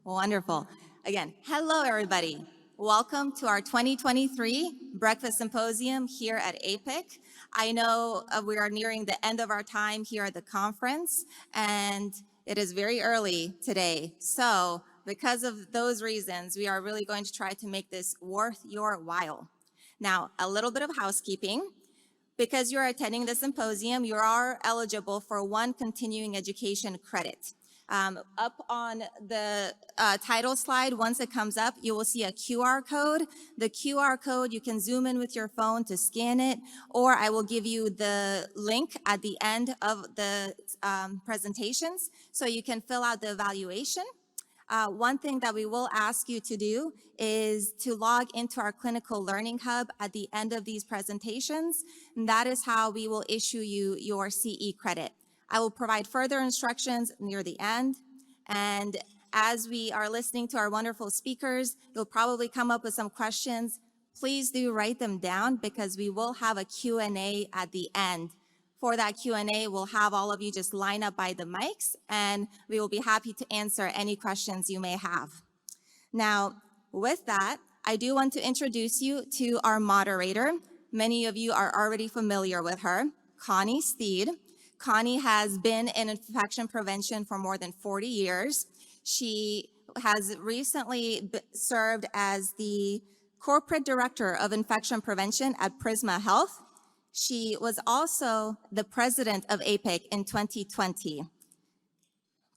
Wonderful. Again, hello everybody. Welcome to our 2023 Breakfast Symposium here at APIC. I know we are nearing the end of our time here at the conference, and it is very early today. So because of those reasons, we are really going to try to make this worth your while. Now, a little bit of housekeeping. Because you're attending the symposium, you are eligible for one continuing education credit. Up on the title slide, once it comes up, you will see a QR code. The QR code, you can zoom in with your phone to scan it, or I will give you the link at the end of the presentations so you can fill out the evaluation. One thing that we will ask you to do is to log into our clinical learning hub at the end of these presentations, and that is how we will issue you your CE credit. I will provide further instructions near the end, and as we are listening to our wonderful speakers, you'll probably come up with some questions. Please do write them down because we will have a Q&A at the end. For that Q&A, we'll have all of you just line up by the mics, and we will be happy to answer any questions you may have. Now, with that, I do want to introduce you to our moderator. Many of you are already familiar with her, Connie Steed. Connie has been in infection prevention for more than 40 years. She has recently served as the Corporate Director of Infection Prevention at Prisma Health. She was also the president of APIC in 2020.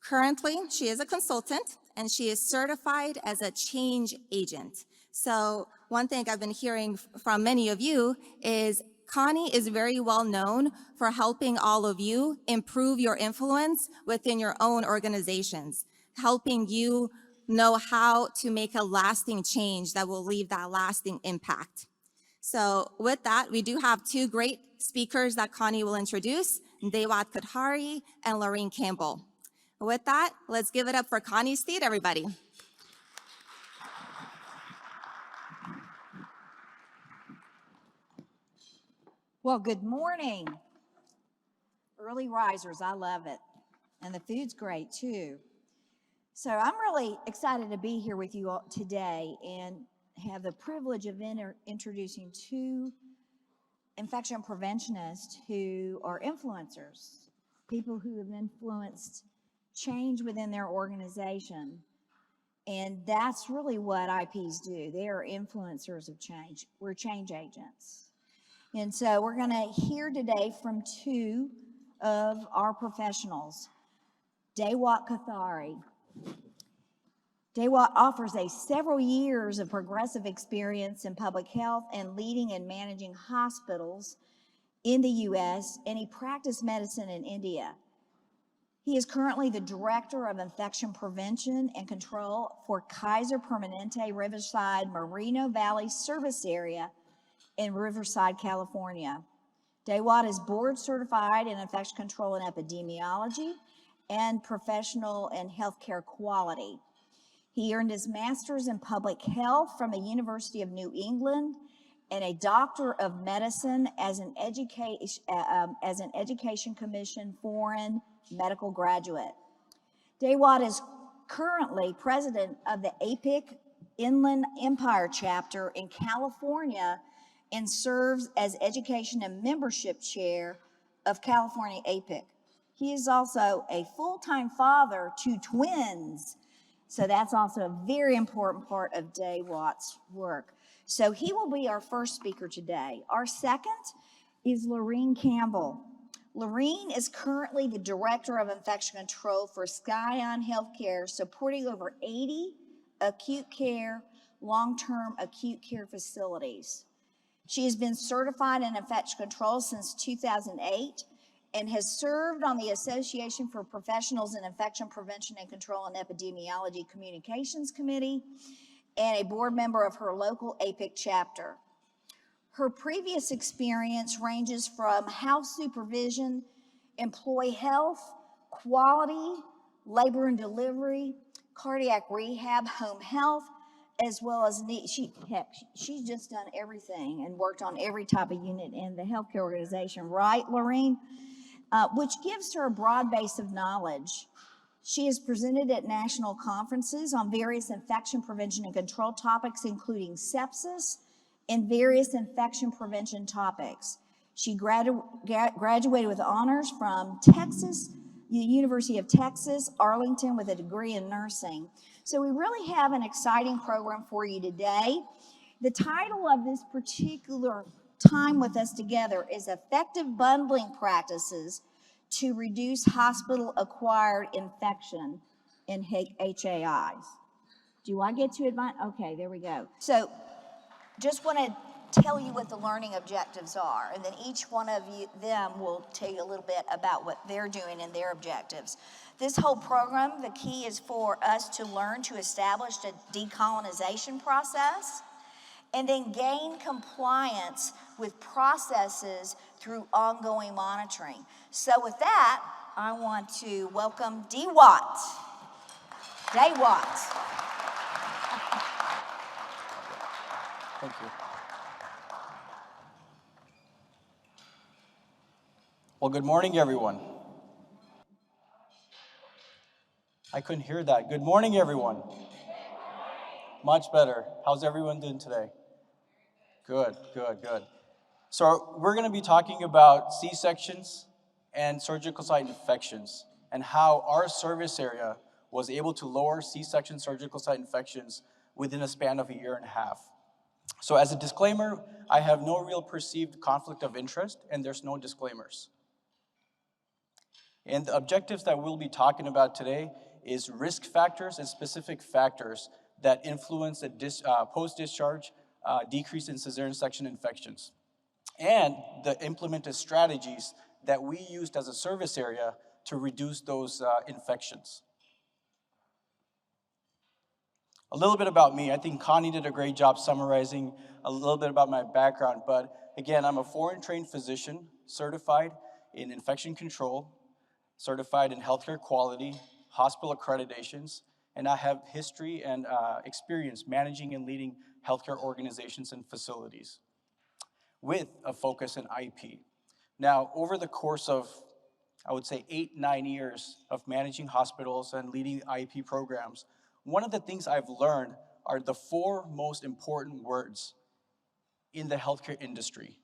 Currently, she is a consultant and she is certified as a change agent. So one thing I've been hearing from many of you is Connie is very well known for helping all of you improve your influence within your own organizations, helping you know how to make a lasting change that will leave that lasting impact. So with that, we do have two great speakers that Connie will introduce, Dewat Kothari and Lorraine Campbell. With that, let's give it up for Connie Steed, everybody. Well, good morning. Early risers, I love it. And the food's great too. So I'm really excited to be here with you all today and have the privilege of introducing two infection preventionists who are influencers, people who have influenced change within their organization. And that's really what IPs do. They are influencers of change. We're change agents. And so we're going to hear today from two of our professionals. Dewat Kothari. Dewat offers several years of progressive experience in public health and leading and managing hospitals in the U.S., and he practiced medicine in India. He is currently the Director of Infection Prevention and Control for Kaiser Permanente Riverside Moreno Valley Service Area in Riverside, California. Dewat is board certified in infection control and epidemiology and professional and healthcare quality. He earned his master's in public health from the University of New England and a doctor of medicine as an Education Commission foreign medical graduate. Dewat is currently president of the APIC Inland Empire chapter in California and serves as Education and Membership Chair of California APIC. He is also a full-time father to twins. So that's also a very important part of Dewat's work. So he will be our first speaker today. Our second is Lorraine Campbell. Lorraine is currently the Director of Infection Control for Scion Healthcare, supporting over 80 acute care, long-term acute care facilities. She has been certified in infection control since 2008 and has served on the Association for Professionals in Infection Prevention and Control and Epidemiology Communications Committee and a board member of her local APIC chapter. Her previous experience ranges from house supervision, employee health, quality, labor and delivery, cardiac rehab, home health, as well as she's just done everything and worked on every type of unit in the healthcare organization, right, Lorraine? Which gives her a broad base of knowledge She has presented at national conferences on various infection prevention and control topics, including sepsis and various infection prevention topics. She graduated with honors from the University of Texas, Arlington, with a degree in nursing. So we really have an exciting program for you today. The title of this particular time with us together is Effective Bundling Practices to Reduce Hospital-Acquired Infection in HAIs. Do I get to advance? Okay, there we go. So just want to tell you what the learning objectives are, and then each one of them will tell you a little bit about what they're doing and their objectives. This whole program, the key is for us to learn to establish a decolonization process and then gain compliance with processes through ongoing monitoring. So with that, I want to welcome Dee Watt. Day Watt. Thank you. Well, good morning, everyone. I couldn't hear that. Good morning, everyone. Much better. How's everyone doing today? Good. So we're going to be talking about C-sections and surgical site infections and how our service area was able to lower C-section surgical site infections within a span of 1.5 years. So as a disclaimer, I have no real perceived conflict of interest, and there's no disclaimers. And the objectives that we'll be talking about today is risk factors and specific factors that influence the post-discharge decrease in cesarean section infections, and the implemented strategies that we used as a service area to reduce those infections. A little bit about me. I think Connie did a great job summarizing a little bit about my background, but again, I'm a foreign-trained physician, certified in infection control, certified in healthcare quality, hospital accreditations, and I have history and experience managing and leading healthcare organizations and facilities with a focus in IP. Now, over the course of, I would say, 8-9 years of managing hospitals and leading IP programs, one of the things I've learned are the 4 most important words in the healthcare industry.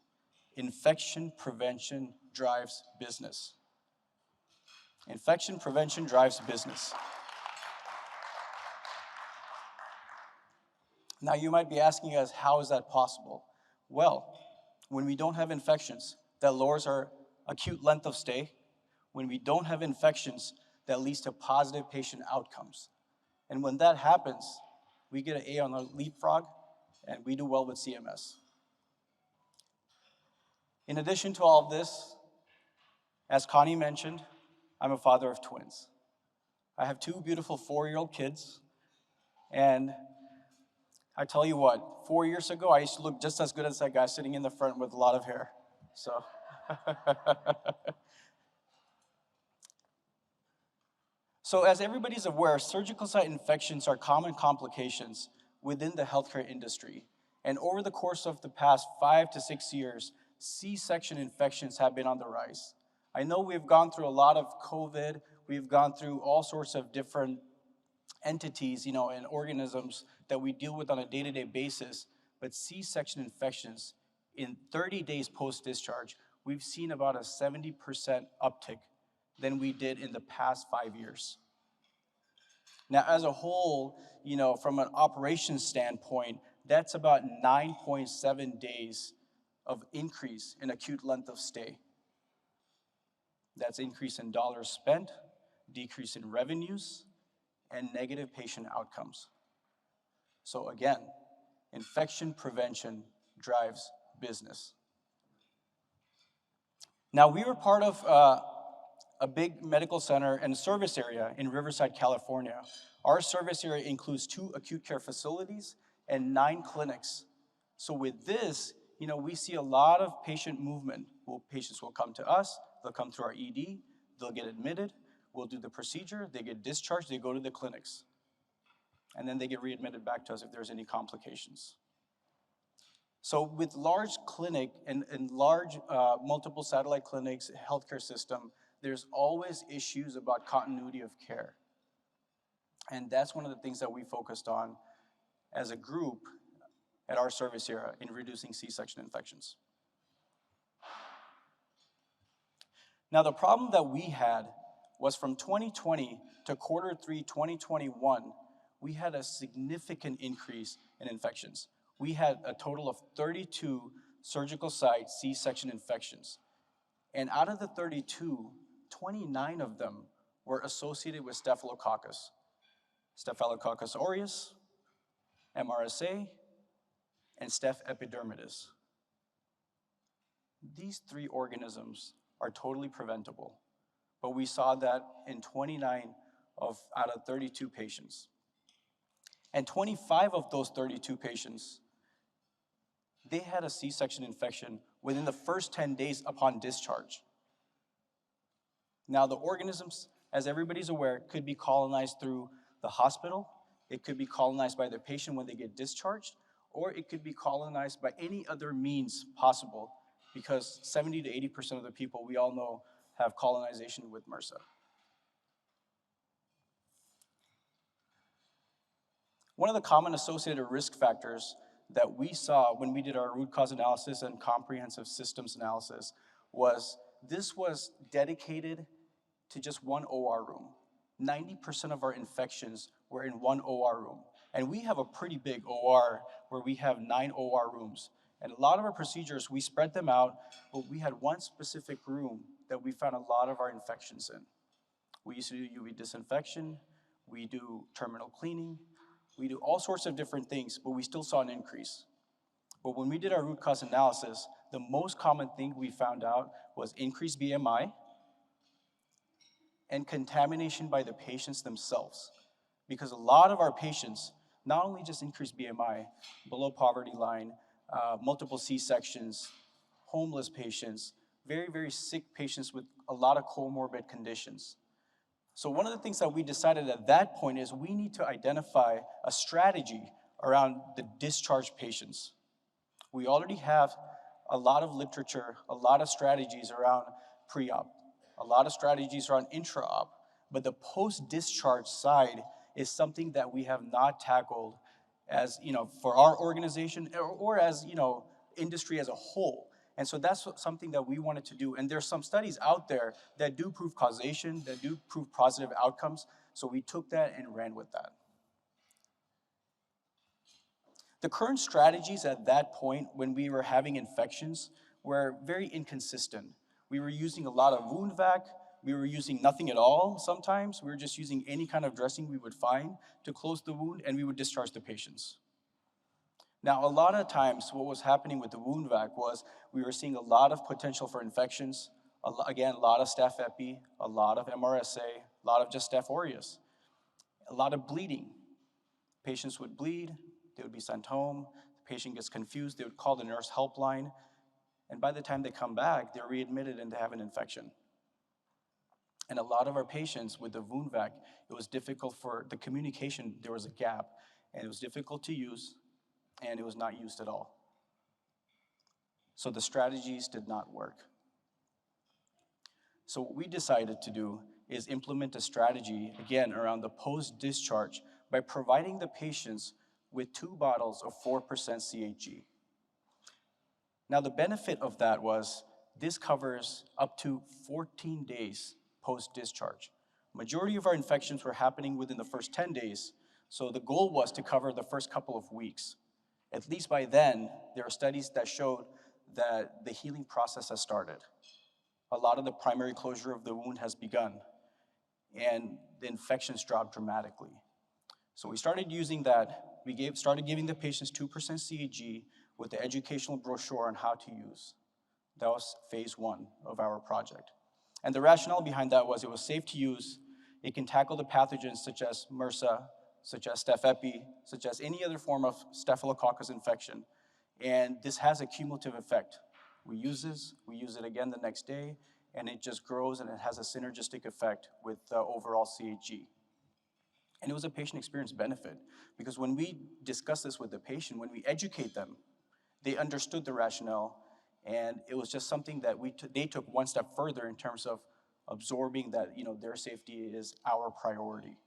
Infection prevention drives business. Infection prevention drives business. Now you might be asking us, how is that possible? Well, when we don't have infections, that lowers our acute length of stay. When we don't have infections, that leads to positive patient outcomes. And when that happens, we get an A on our leapfrog, and we do well with CMS. In addition to all of this, as Connie mentioned, I'm a father of twins. I have 2 beautiful 4-year-old kids, and I tell you what, 4 years ago, I used to look just as good as that guy sitting in the front with a lot of hair. So, so as everybody's aware, surgical site infections are common complications within the healthcare industry. And over the course of the past 5 to 6 years, C-section infections have been on the rise. I know we've gone through a lot of COVID, we've gone through all sorts of different entities, and organisms that we deal with on a day-to-day basis, but C-section infections in 30 days post-discharge, we've seen about a 70% uptick than we did in the past 5 years. Now, as a whole, from an operations standpoint, that's about 9.7 days of increase in acute length of stay. That's increase in dollars spent, decrease in revenues, and negative patient outcomes. So again, infection prevention drives business. Now, we were part of a big medical center and service area in Riverside, California. Our service area includes 2 acute care facilities and 9 clinics. So with this, we see a lot of patient movement. Patients will come to us, they'll come through our ED, they'll get admitted, we'll do the procedure, they get discharged, they go to the clinics. And then they get readmitted back to us if there's any complications. So with large clinic and large multiple satellite clinics, healthcare system, there's always issues about continuity of care. And that's one of the things that we focused on as a group at our service area in reducing C-section infections. Now, the problem that we had was from 2020 to Q3 2021, we had a significant increase in infections. We had a total of 32 surgical site C-section infections. And out of the 32, 29 of them were associated with Staphylococcus aureus, MRSA, and Staph epidermidis. These 3 organisms are totally preventable, but we saw that in 29 out of 32 patients. And 25 of those 32 patients, they had a C-section infection within the first 10 days upon discharge. Now, the organisms, as everybody's aware, could be colonized through the hospital, it could be colonized by the patient when they get discharged, or it could be colonized by any other means possible, because 70 to 80% of the people we all know have colonization with MRSA. One of the common associated risk factors that we saw when we did our root cause analysis and comprehensive systems analysis was this was dedicated to just one OR room. 90% of our infections were in one OR room. And we have a pretty big OR where we have 9 OR rooms. And a lot of our procedures, we spread them out, but we had one specific room that we found a lot of our infections in. We used to do UV disinfection, we do terminal cleaning, we do all sorts of different things, but we still saw an increase. But when we did our root cause analysis, the most common thing we found out was increased BMI and contamination by the patients themselves. Because a lot of our patients, not only just increased BMI, below poverty line, multiple C-sections, homeless patients, very, very sick patients with a lot of comorbid conditions. So one of the things that we decided at that point is we need to identify a strategy around the discharged patients. We already have a lot of literature, a lot of strategies around pre-op, a lot of strategies around intra-op, but the post-discharge side is something that we have not tackled as, for our organization or as, industry as a whole. And so that's something that we wanted to do. And there's some studies out there that do prove causation, that do prove positive outcomes. So we took that and ran with that. The current strategies at that point when we were having infections were very inconsistent. We were using a lot of wound vac. We were using nothing at all sometimes. We were just using any kind of dressing we would find to close the wound, and we would discharge the patients. Now, a lot of times what was happening with the wound vac was we were seeing a lot of potential for infections. Again, a lot of Staph epi, a lot of MRSA, a lot of just Staph aureus, a lot of bleeding. Patients would bleed, they would be sent home, the patient gets confused, they would call the nurse helpline, and by the time they come back, they're readmitted and they have an infection. And a lot of our patients with the wound vac, it was difficult for the communication, there was a gap, and it was difficult to use, and it was not used at all. So the strategies did not work. So what we decided to do is implement a strategy, again, around the post-discharge by providing the patients with 2 bottles of 4% CHG. Now, the benefit of that was this covers up to 14 days post-discharge. Majority of our infections were happening within the first 10 days, so the goal was to cover the first couple of weeks. At least by then, there are studies that showed that the healing process has started. A lot of the primary closure of the wound has begun, and the infections dropped dramatically. So we started using that. We started giving the patients 2% CHG with the educational brochure on how to use. That was phase 1 of our project. And the rationale behind that was it was safe to use, it can tackle the pathogens such as MRSA, such as Staph epi, such as any other form of Staphylococcus infection. And this has a cumulative effect. We use this, we use it again the next day, and it just grows and it has a synergistic effect with the overall CHG. And it was a patient experience benefit because when we discuss this with the patient, when we educate them, they understood the rationale, and it was just something that they took one step further in terms of absorbing that their safety is our priority.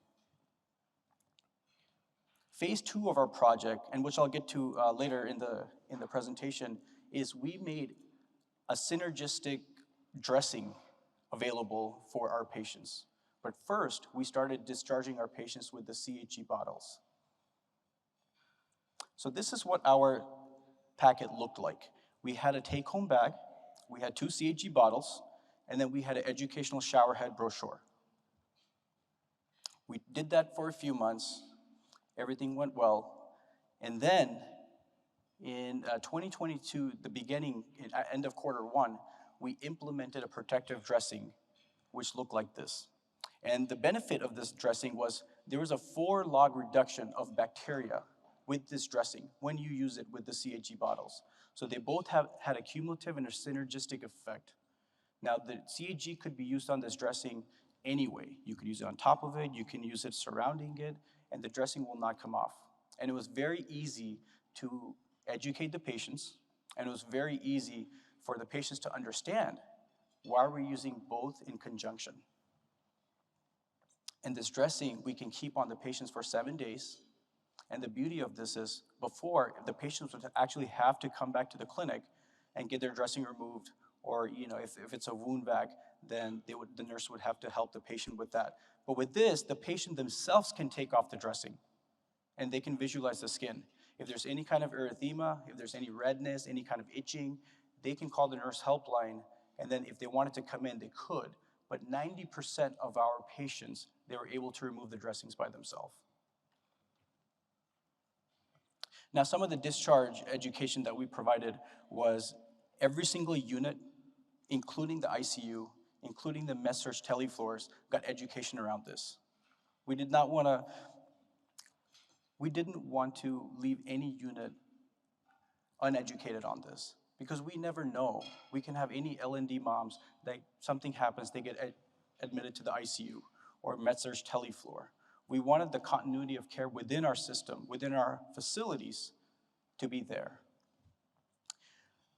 Phase 2 of our project, and which I'll get to later in the presentation, is we made a synergistic dressing available for our patients. But first, we started discharging our patients with the CHG bottles. So this is what our packet looked like. We had a take-home bag, we had 2 CHG bottles, and then we had an educational showerhead brochure. We did that for a few months. Everything went well. And then in 2022, the beginning, end of Q1, we implemented a protective dressing, which looked like this. And the benefit of this dressing was there was a 4-log reduction of bacteria with this dressing when you use it with the CHG bottles. So they both had a cumulative and a synergistic effect. Now, the CHG could be used on this dressing anyway. You could use it on top of it, you can use it surrounding it, and the dressing will not come off. And it was very easy to educate the patients, and it was very easy for the patients to understand why we're using both in conjunction. And this dressing we can keep on the patients for 7 days. And the beauty of this is before, the patients would actually have to come back to the clinic and get their dressing removed, or if it's a wound vac, then the nurse would have to help the patient with that. But with this, the patient themselves can take off the dressing and they can visualize the skin. If there's any kind of erythema, if there's any redness, any kind of itching, they can call the nurse helpline, and then if they wanted to come in, they could. But 90% of our patients, they were able to remove the dressings by themselves. Now, some of the discharge education that we provided was every single unit, including the ICU, including the med-surg telefloors, got education around this. We didn't want to leave any unit uneducated on this, because we never know. We can have any L&D moms that something happens, they get admitted to the ICU or med-surg telefloor. We wanted the continuity of care within our system, within our facilities, to be there.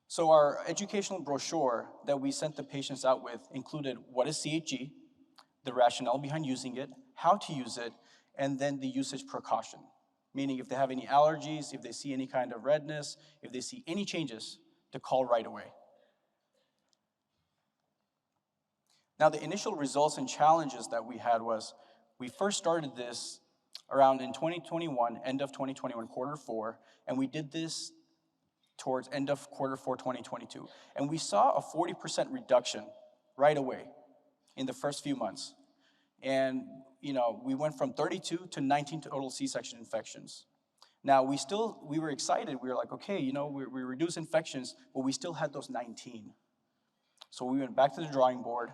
So our educational brochure that we sent the patients out with included what is CHG, the rationale behind using it, how to use it, and then the usage precaution. Meaning if they have any allergies, if they see any kind of redness, if they see any changes, to call right away. Now, the initial results and challenges that we had was, we first started this around in 2021, end of 2021, Q4, and we did this towards end of Q4 2022. And we saw a 40% reduction right away in the first few months. And we went from 32 to 19 total C-section infections. Now, we were excited. We were like, okay, we reduced infections, but we still had those 19. So we went back to the drawing board,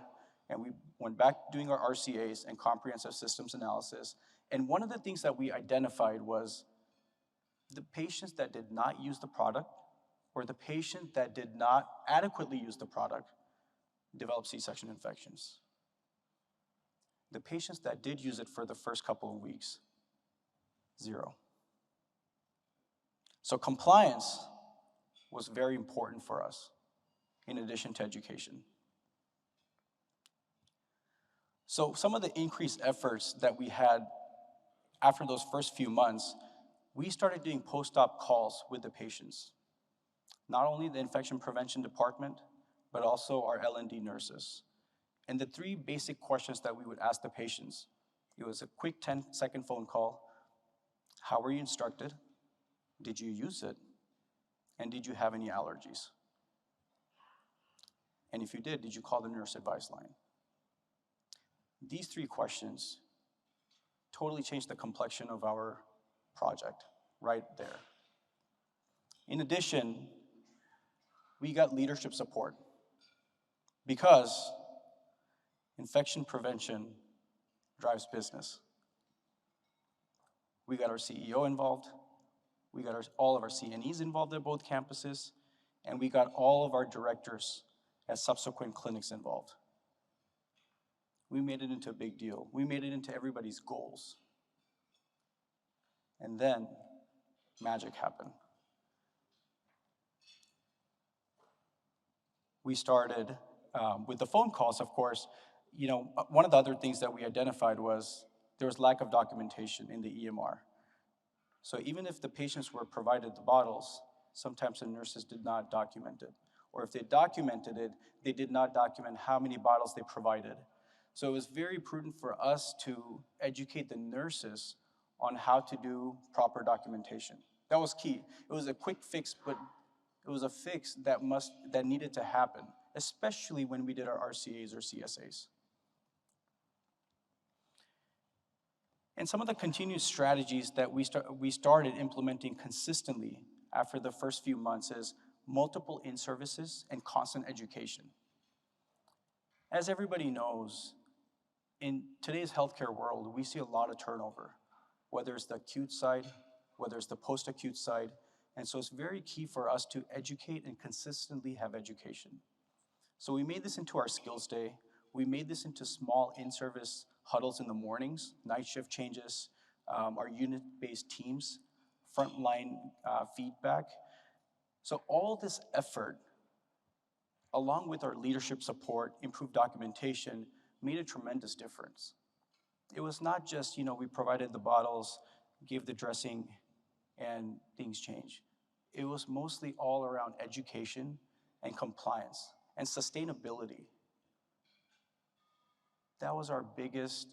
and we went back doing our RCAs and comprehensive systems analysis. And one of the things that we identified was the patients that did not use the product, or the patient that did not adequately use the product, developed C-section infections. The patients that did use it for the first couple of weeks, 0. So compliance was very important for us, in addition to education. So some of the increased efforts that we had after those first few months, we started doing post-op calls with the patients. Not only the infection prevention department, but also our L&D nurses. And the 3 basic questions that we would ask the patients, it was a quick 10-second phone call. How were you instructed? Did you use it? And did you have any allergies? And if you did you call the nurse advice line? These 3 questions totally changed the complexion of our project right there. In addition, we got leadership support, because infection prevention drives business. We got our CEO involved, we got all of our CNEs involved at both campuses, and we got all of our directors at subsequent clinics involved. We made it into a big deal. We made it into everybody's goals. And then magic happened. We started with the phone calls, of course. One of the other things that we identified was there was lack of documentation in the EMR. So even if the patients were provided the bottles, sometimes the nurses did not document it. Or if they documented it, they did not document how many bottles they provided. So it was very prudent for us to educate the nurses on how to do proper documentation. That was key. It was a quick fix, but it was a fix that needed to happen, especially when we did our RCAs or CSAs. And some of the continued strategies that we started implementing consistently after the first few months is multiple in-services and constant education. As everybody knows, in today's healthcare world, we see a lot of turnover, whether it's the acute side, whether it's the post-acute side. And so it's very key for us to educate and consistently have education. So we made this into our skills day. We made this into small in-service huddles in the mornings, night shift changes, our unit-based teams, frontline feedback. So all this effort, along with our leadership support, improved documentation, made a tremendous difference. It was not just, we provided the bottles, gave the dressing, and things changed. It was mostly all around education and compliance and sustainability. That was our biggest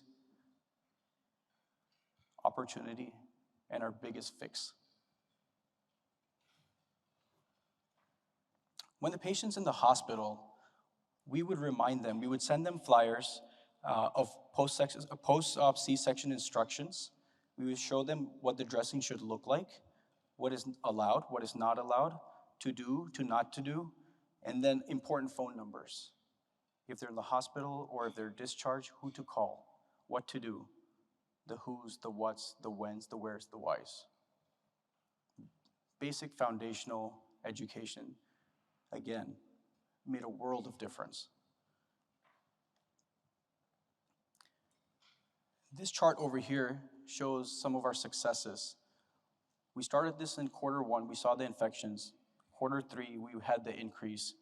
opportunity and our biggest fix. When the patient's in the hospital, we would remind them, we would send them flyers of post-op C-section instructions. We would show them what the dressing should look like, what is allowed, what is not allowed, to do, to not to do, and then important phone numbers. If they're in the hospital or if they're discharged, who to call, what to do, the who's, the what's, the when's, the where's, the why's. Basic foundational education, again, made a world of difference. This chart over here shows some of our successes. We started this in Q1, we saw the infections. Q3, we had the increase.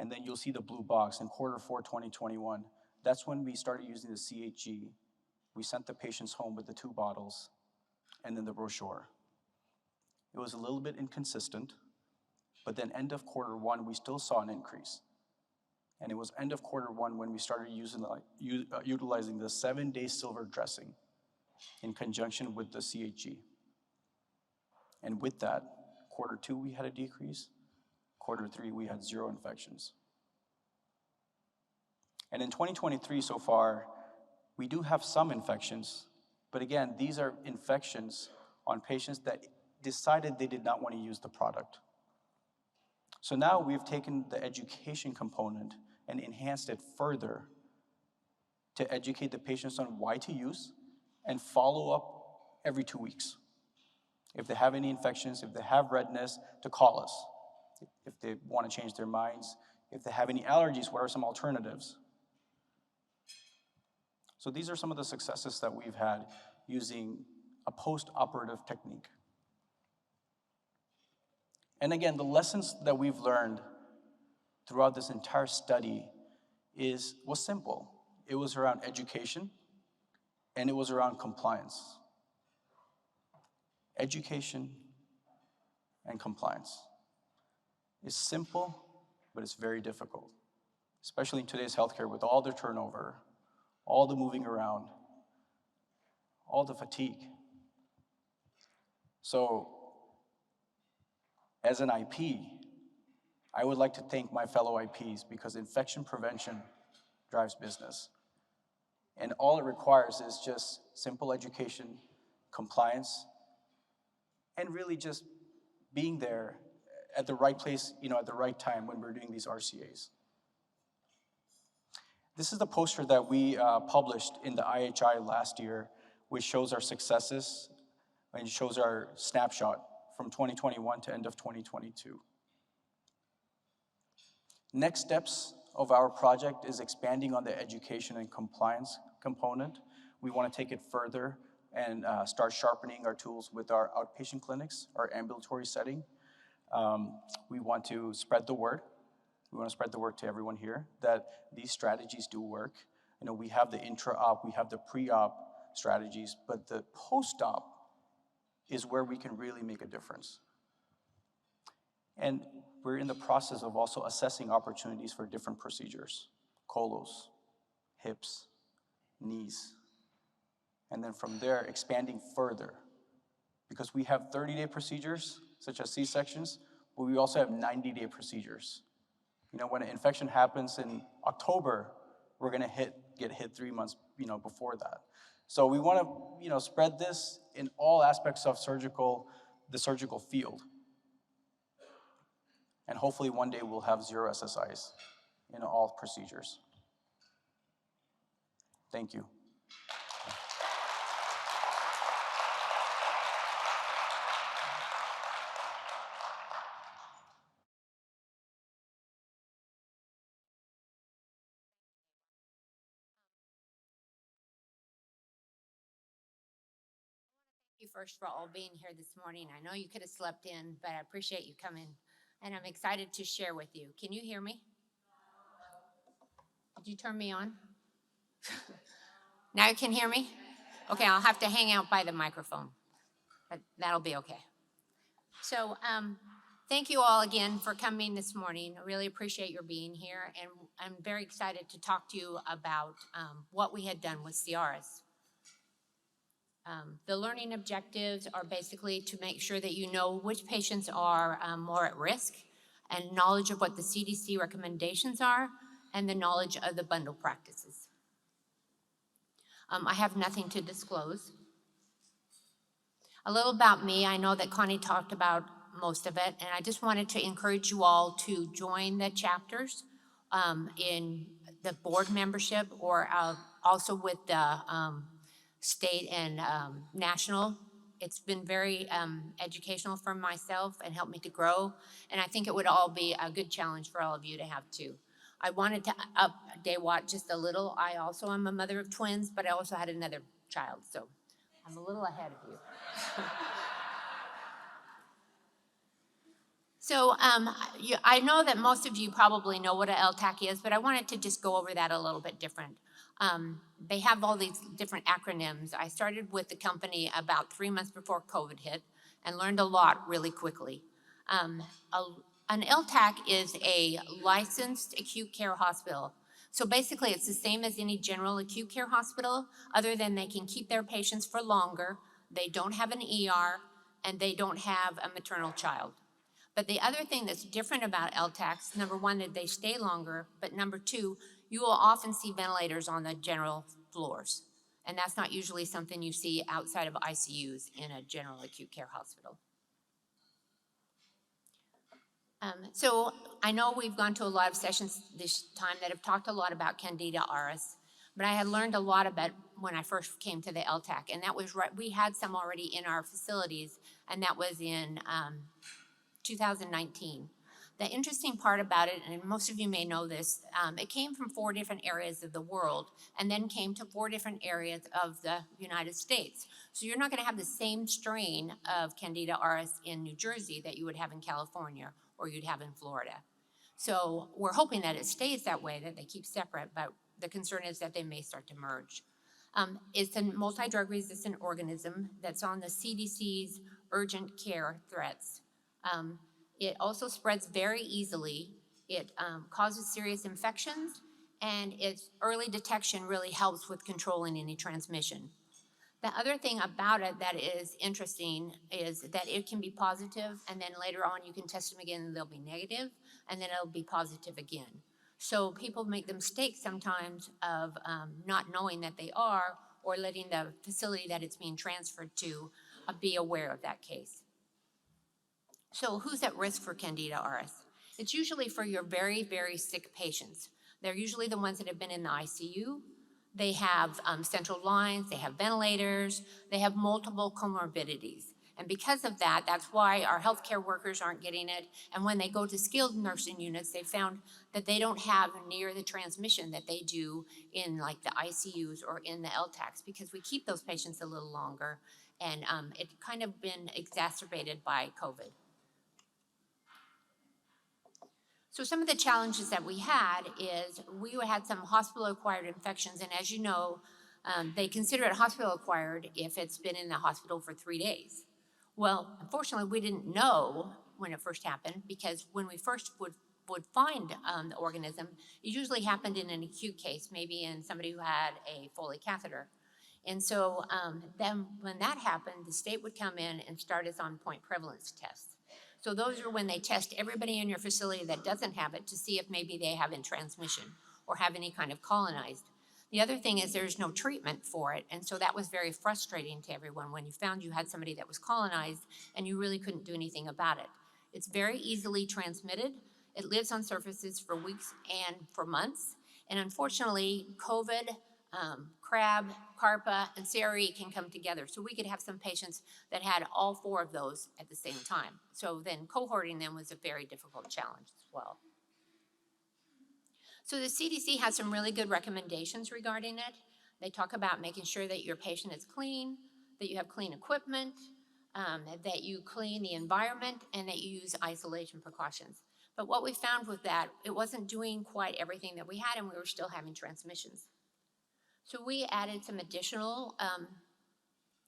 And then you'll see the blue box in Q4 2021. That's when we started using the CHG. We sent the patients home with the 2 bottles and then the brochure. It was a little bit inconsistent, but then end of Q1, we still saw an increase. And it was end of Q1 when we started utilizing the 7-day silver dressing in conjunction with the CHG. And with that, Q2, we had a decrease. Q3, we had 0 infections. And in 2023 so far, we do have some infections, but again, these are infections on patients that decided they did not want to use the product. So now we've taken the education component and enhanced it further to educate the patients on why to use and follow up every 2 weeks. If they have any infections, if they have redness, to call us. If they want to change their minds, if they have any allergies, what are some alternatives? So these are some of the successes that we've had using a post-operative technique. And again, the lessons that we've learned throughout this entire study was simple. It was around education and it was around compliance. Education and compliance. It's simple, but it's very difficult, especially in today's healthcare with all the turnover, all the moving around, all the fatigue. So, as an IP, I would like to thank my fellow IPs because infection prevention drives business. And all it requires is just simple education, compliance, and really just being there at the right place, at the right time when we're doing these RCAs. This is the poster that we published in the IHI last year, which shows our successes and shows our snapshot from 2021 to end of 2022. Next steps of our project is expanding on the education and compliance component. We want to take it further and start sharpening our tools with our outpatient clinics, our ambulatory setting. We want to spread the word. We want to spread the word to everyone here that these strategies do work. We have the intra-op, we have the pre-op strategies, but the post-op is where we can really make a difference. And we're in the process of also assessing opportunities for different procedures, colos, hips, knees, and then from there expanding further, because we have 30-day procedures such as C-sections, but we also have 90-day procedures. You know, when an infection happens in October, we're gonna get hit 3 months, before that. So we wanna, spread this in all aspects of the surgical field. And hopefully one day we'll have 0 SSIs in all procedures. Thank you. Thank you first for all being here this morning. I know you could have slept in, but I appreciate you coming, and I'm excited to share with you. Can you hear me? Did you turn me on? Now you can hear me? Okay, I'll have to hang out by the microphone, but that'll be okay. So thank you all again for coming this morning. I really appreciate your being here, and I'm very excited to talk to you about what we had done with CRS. The learning objectives are basically to make sure that you know which patients are more at risk, and knowledge of what the CDC recommendations are, and the knowledge of the bundle practices. I have nothing to disclose. A little about me. I know that Connie talked about most of it, and I just wanted to encourage you all to join the chapters in the board membership, or also with the state and national. It's been very educational for myself and helped me to grow, and I think it would all be a good challenge for all of you to have too. I wanted to up DAWAT just a little. I also am a mother of twins, but I also had another child, so I'm a little ahead of you. So I know that most of you probably know what an LTAC is, but I wanted to just go over that a little bit different. They have all these different acronyms. I started with the company about 3 months before COVID hit and learned a lot really quickly. An LTAC is a licensed acute care hospital. So basically it's the same as any general acute care hospital, other than they can keep their patients for longer, they don't have an ER, and they don't have a maternal child. But the other thing that's different about LTACs, number one, that they stay longer, but number two, you will often see ventilators on the general floors. And that's not usually something you see outside of ICUs in a general acute care hospital. So I know we've gone to a lot of sessions this time that have talked a lot about Candida auris, but I had learned a lot about when I first came to the LTAC, and that was right, we had some already in our facilities, and that was in 2019. The interesting part about it, and most of you may know this, it came from 4 different areas of the world and then came to 4 different areas of the United States. So you're not gonna have the same strain of Candida auris in New Jersey that you would have in California or you'd have in Florida. So we're hoping that it stays that way, that they keep separate, but the concern is that they may start to merge. It's a multi-drug resistant organism that's on the CDC's urgent care threats. It also spreads very easily. It causes serious infections, and its early detection really helps with controlling any transmission. The other thing about it that is interesting is that it can be positive, and then later on you can test them again and they'll be negative, and then it'll be positive again. So people make the mistake sometimes of not knowing that they are, or letting the facility that it's being transferred to be aware of that case. So who's at risk for Candida auris? It's usually for your very, very sick patients. They're usually the ones that have been in the ICU. They have central lines, they have ventilators, they have multiple comorbidities. And because of that, that's why our healthcare workers aren't getting it. And when they go to skilled nursing units, they found that they don't have near the transmission that they do in like the ICUs or in the LTACs, because we keep those patients a little longer. And it's kind of been exacerbated by COVID. So some of the challenges that we had is we had some hospital-acquired infections, and as you know, they consider it hospital-acquired if it's been in the hospital for 3 days. Well, unfortunately, we didn't know when it first happened, because when we first would find the organism, it usually happened in an acute case, maybe in somebody who had a Foley catheter. And so then when that happened, the state would come in and start us on point prevalence tests. So those are when they test everybody in your facility that doesn't have it to see if maybe they have in transmission or have any kind of colonized. The other thing is there's no treatment for it, and so that was very frustrating to everyone when you found you had somebody that was colonized and you really couldn't do anything about it. It's very easily transmitted. It lives on surfaces for weeks and for months, and unfortunately, COVID, crab, carpa, and CRE can come together. So we could have some patients that had all four of those at the same time. So then cohorting them was a very difficult challenge as well. So the CDC has some really good recommendations regarding it. They talk about making sure that your patient is clean, that you have clean equipment, that you clean the environment, and that you use isolation precautions. But what we found with that, it wasn't doing quite everything that we had, and we were still having transmissions. So we added some additional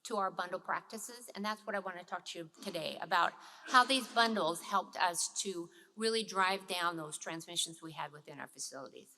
to our bundle practices, and that's what I want to talk to you today about, how these bundles helped us to really drive down those transmissions we had within our facilities.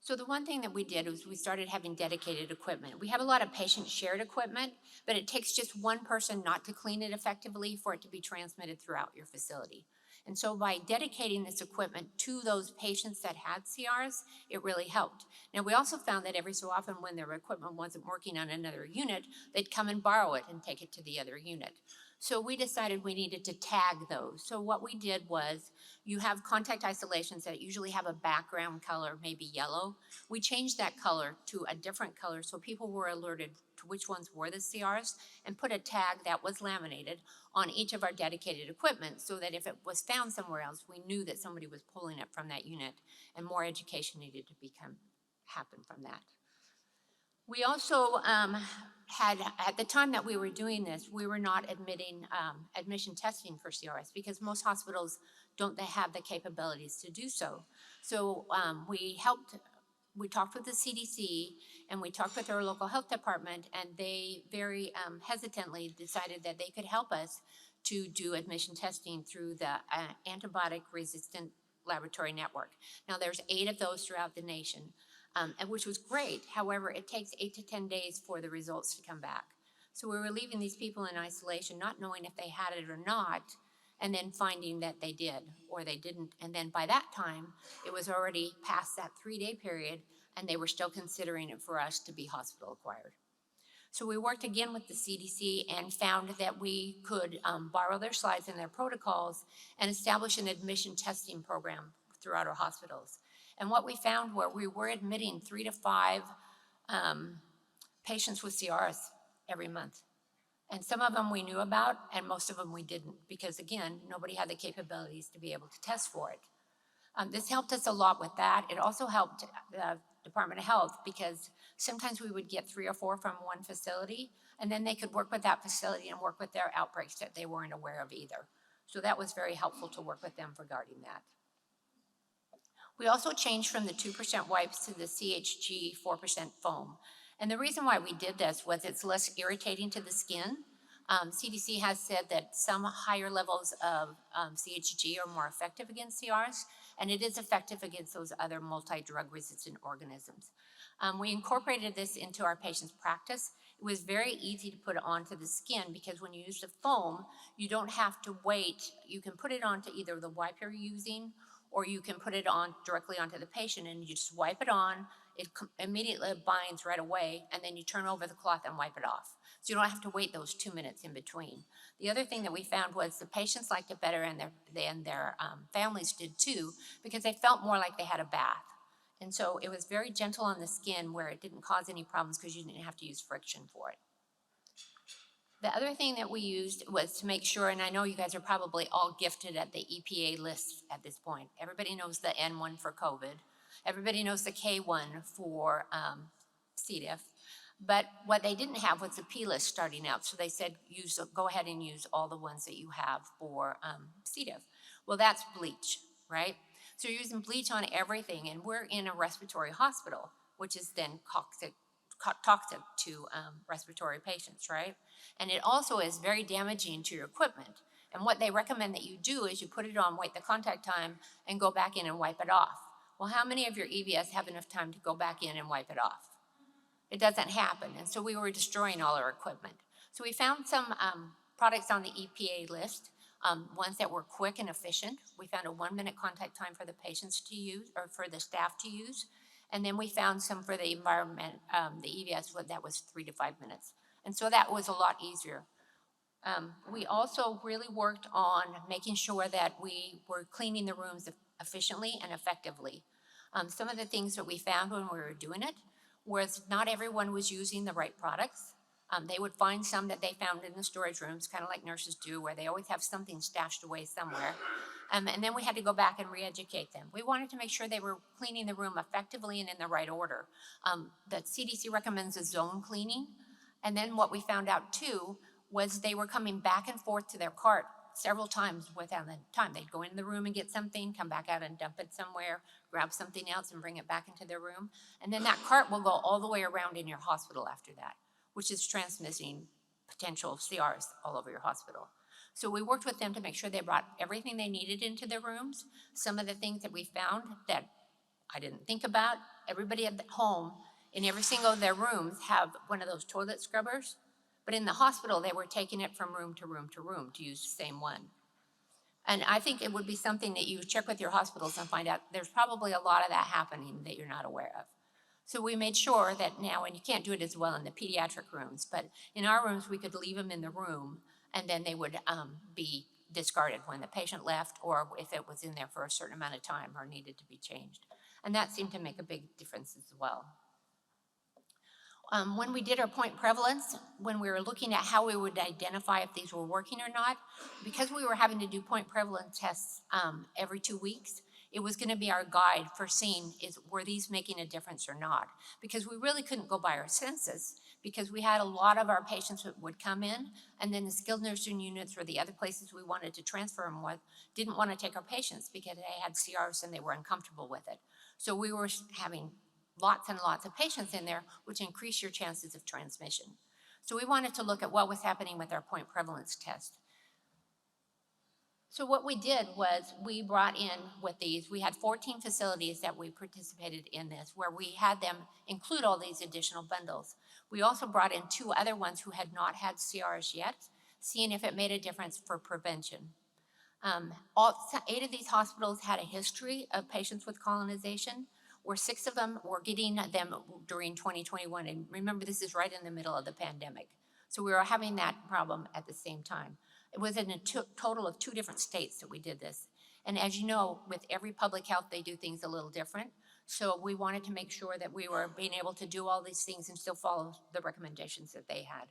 So the one thing that we did was we started having dedicated equipment. We have a lot of patient shared equipment, but it takes just one person not to clean it effectively for it to be transmitted throughout your facility. And so by dedicating this equipment to those patients that had CRs, it really helped. Now, we also found that every so often when their equipment wasn't working on another unit, they'd come and borrow it and take it to the other unit. So we decided we needed to tag those. So what we did was, you have contact isolations that usually have a background color, maybe yellow. We changed that color to a different color so people were alerted to which ones were the CRs, and put a tag that was laminated on each of our dedicated equipment so that if it was found somewhere else, we knew that somebody was pulling it from that unit, and more education needed to happen from that. We also had, at the time that we were doing this, we were not admitting admission testing for CRS because most hospitals don't have the capabilities to do so. So we talked with the CDC and we talked with our local health department, and they very hesitantly decided that they could help us to do admission testing through the antibiotic resistant laboratory network. Now there's 8 of those throughout the nation. Which was great. However, it takes 8 to 10 days for the results to come back. So we were leaving these people in isolation, not knowing if they had it or not, and then finding that they did or they didn't. And then by that time, it was already past that 3-day period, and they were still considering it for us to be hospital acquired. So we worked again with the CDC and found that we could borrow their slides and their protocols and establish an admission testing program throughout our hospitals. And what we found were we were admitting 3 to 5 patients with CRs every month. And some of them we knew about, and most of them we didn't, because again, nobody had the capabilities to be able to test for it. This helped us a lot with that. It also helped the Department of Health, because sometimes we would get 3 or 4 from one facility, and then they could work with that facility and work with their outbreaks that they weren't aware of either. So that was very helpful to work with them regarding that. We also changed from the 2% wipes to the CHG 4% foam. And the reason why we did this was it's less irritating to the skin. CDC has said that some higher levels of CHG are more effective against CRs, and it is effective against those other multi-drug resistant organisms. We incorporated this into our patients' practice. It was very easy to put it onto the skin because when you use the foam, you don't have to wait. You can put it onto either the wipe you're using, or you can put it on directly onto the patient and you just wipe it on. It immediately binds right away, and then you turn over the cloth and wipe it off. So you don't have to wait those 2 minutes in between. The other thing that we found was the patients liked it better, and their families did too, because they felt more like they had a bath. And so it was very gentle on the skin where it didn't cause any problems because you didn't have to use friction for it. The other thing that we used was to make sure, and I know you guys are probably all gifted at the EPA list at this point. Everybody knows the N1 for COVID. Everybody knows the K1 for C. diff. But what they didn't have was the P list starting out. So they said, go ahead and use all the ones that you have for C. diff. Well, that's bleach, right? So you're using bleach on everything, and we're in a respiratory hospital, which is then toxic to respiratory patients, right? And it also is very damaging to your equipment. And what they recommend that you do is you put it on, wait the contact time, and go back in and wipe it off. Well, how many of your EVS have enough time to go back in and wipe it off? It doesn't happen, and so we were destroying all our equipment. So we found some products on the EPA list, ones that were quick and efficient. We found a 1-minute contact time for the patients to use, or for the staff to use. And then we found some for the environment, the EVS, that was 3 to 5 minutes. And so that was a lot easier. We also really worked on making sure that we were cleaning the rooms efficiently and effectively. Some of the things that we found when we were doing it was not everyone was using the right products. They would find some that they found in the storage rooms, kind of like nurses do, where they always have something stashed away somewhere. And then we had to go back and re-educate them. We wanted to make sure they were cleaning the room effectively and in the right order. The CDC recommends a zone cleaning. And then what we found out too was they were coming back and forth to their cart several times without the time. They'd go in the room and get something, come back out and dump it somewhere, grab something else and bring it back into their room. And then that cart will go all the way around in your hospital after that, which is transmitting potential CRs all over your hospital. So we worked with them to make sure they brought everything they needed into their rooms. Some of the things that we found that I didn't think about, everybody at home in every single of their rooms have one of those toilet scrubbers, but in the hospital they were taking it from room to room to room to use the same one. And I think it would be something that you check with your hospitals and find out there's probably a lot of that happening that you're not aware of. So we made sure that now, and you can't do it as well in the pediatric rooms, but in our rooms we could leave them in the room and then they would be discarded when the patient left, or if it was in there for a certain amount of time or needed to be changed. And that seemed to make a big difference as well. When we did our point prevalence, when we were looking at how we would identify if these were working or not, because we were having to do point prevalence tests every 2 weeks, it was going to be our guide for seeing were these making a difference or not. Because we really couldn't go by our census, because we had a lot of our patients that would come in, and then the skilled nursing units or the other places we wanted to transfer them with didn't want to take our patients because they had CRs and they were uncomfortable with it. So we were having lots and lots of patients in there, which increase your chances of transmission. So we wanted to look at what was happening with our point prevalence test. So what we did was we brought in with these, we had 14 facilities that we participated in this, where we had them include all these additional bundles. We also brought in 2 other ones who had not had CRs yet, seeing if it made a difference for prevention. 8 of these hospitals had a history of patients with colonization, where 6 of them were getting them during 2021. And remember, this is right in the middle of the pandemic. So we were having that problem at the same time. It was in a total of 2 different states that we did this. And as you know, with every public health, they do things a little different. So we wanted to make sure that we were being able to do all these things and still follow the recommendations that they had.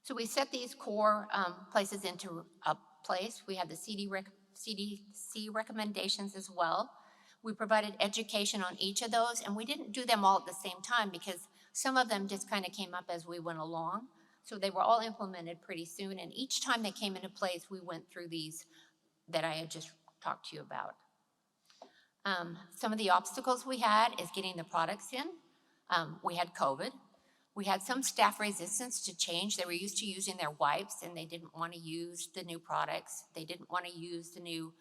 So we set these core places into a place. We had the CDC recommendations as well. We provided education on each of those, and we didn't do them all at the same time because some of them just kind of came up as we went along. So they were all implemented pretty soon, and each time they came into place, we went through these that I had just talked to you about. Some of the obstacles we had is getting the products in. We had COVID. We had some staff resistance to change. They were used to using their wipes, and they didn't want to use the new products. They didn't want to use the new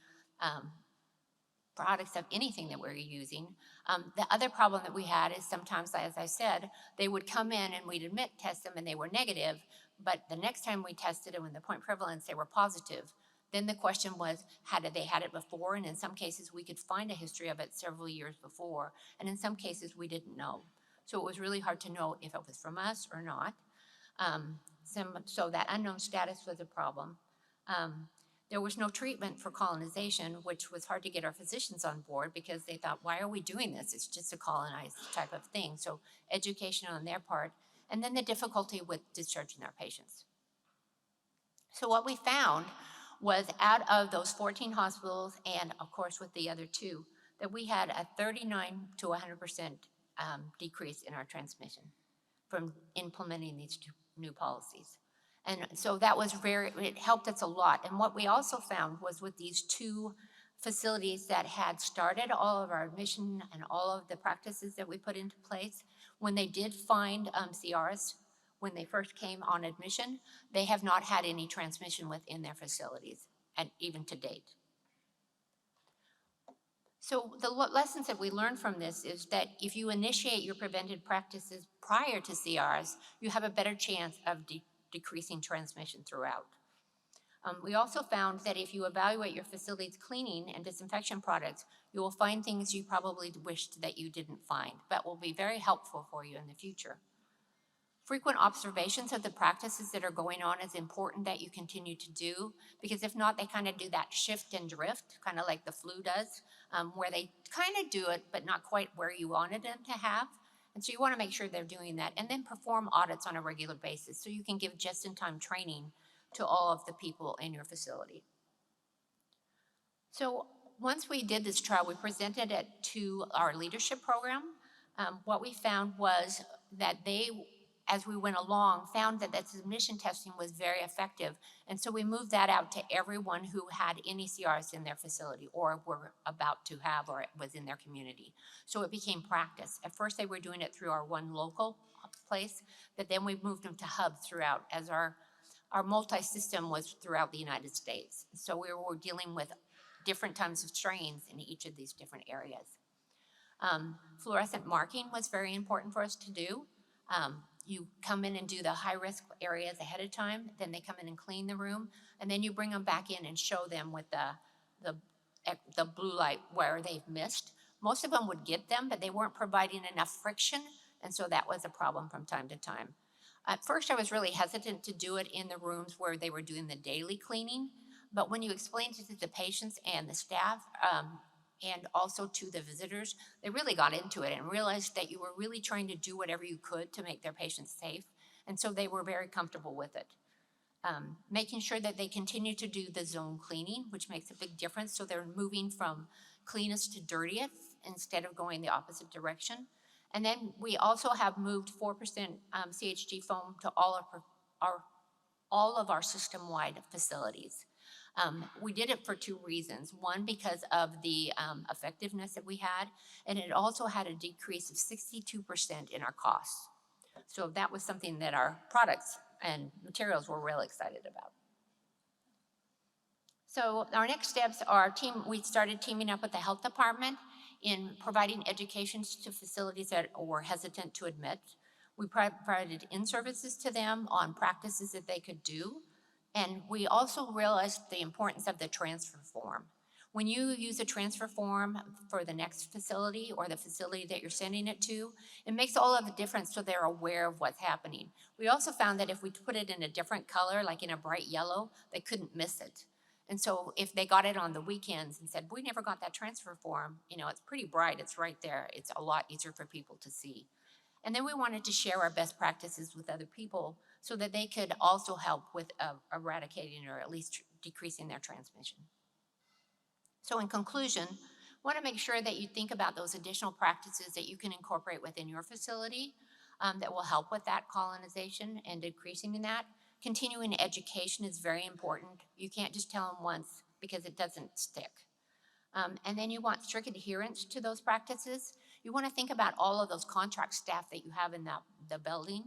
products of anything that we're using. The other problem that we had is sometimes, as I said, they would come in and we'd test them and they were negative, but the next time we tested them in the point prevalence, they were positive. Then the question was, had they had it before? And in some cases, we could find a history of it several years before. And in some cases, we didn't know. So it was really hard to know if it was from us or not. So that unknown status was a problem. There was no treatment for colonization, which was hard to get our physicians on board because they thought, why are we doing this? It's just a colonized type of thing. So education on their part, and then the difficulty with discharging our patients. So what we found was out of those 14 hospitals, and of course with the other 2, that we had a 39 to 100% decrease in our transmission from implementing these 2 new policies. And so that was it helped us a lot. And what we also found was with these 2 facilities that had started all of our admission and all of the practices that we put into place, When they did find CRs, when they first came on admission, they have not had any transmission within their facilities, and even to date. So the lessons that we learned from this is that if you initiate your preventive practices prior to CRs, you have a better chance of decreasing transmission throughout. We also found that if you evaluate your facility's cleaning and disinfection products, you will find things you probably wished that you didn't find, but will be very helpful for you in the future. Frequent observations of the practices that are going on is important that you continue to do, because if not, they kind of do that shift and drift, kind of like the flu does, where they kind of do it, but not quite where you wanted them to have. And so you want to make sure they're doing that, and then perform audits on a regular basis so you can give just-in-time training to all of the people in your facility. So once we did this trial, we presented it to our leadership program. What we found was that they, as we went along, found that that submission testing was very effective. And so we moved that out to everyone who had any CRs in their facility or were about to have or was in their community. So it became practice. At first they were doing it through our one local place, but then we moved them to hubs throughout, as our multi-system was throughout the United States. So we were dealing with different types of strains in each of these different areas. Fluorescent marking was very important for us to do. You come in and do the high-risk areas ahead of time, then they come in and clean the room, and then you bring them back in and show them with the blue light where they've missed. Most of them would get them, but they weren't providing enough friction, and so that was a problem from time to time. At first, I was really hesitant to do it in the rooms where they were doing the daily cleaning, but when you explained it to the patients and the staff, and also to the visitors, they really got into it and realized that you were really trying to do whatever you could to make their patients safe, and so they were very comfortable with it. Making sure that they continue to do the zone cleaning, which makes a big difference, so they're moving from cleanest to dirtiest instead of going the opposite direction. And then we also have moved 4% CHG foam to all of our system-wide facilities. We did it for two reasons. One, because of the effectiveness that we had, and it also had a decrease of 62% in our costs. So that was something that our products and materials were really excited about. So our next steps are we started teaming up with the health department in providing education to facilities that were hesitant to admit. We provided in-services to them on practices that they could do. And we also realized the importance of the transfer form. When you use a transfer form for the next facility or the facility that you're sending it to, it makes all of the difference so they're aware of what's happening. We also found that if we put it in a different color, like in a bright yellow, they couldn't miss it. And so if they got it on the weekends and said, we never got that transfer form, it's pretty bright, it's right there. It's a lot easier for people to see. And then we wanted to share our best practices with other people so that they could also help with eradicating or at least decreasing their transmission. So in conclusion, I want to make sure that you think about those additional practices that you can incorporate within your facility that will help with that colonization and decreasing in that. Continuing education is very important. You can't just tell them once because it doesn't stick. And then you want strict adherence to those practices. You want to think about all of those contract staff that you have in the building,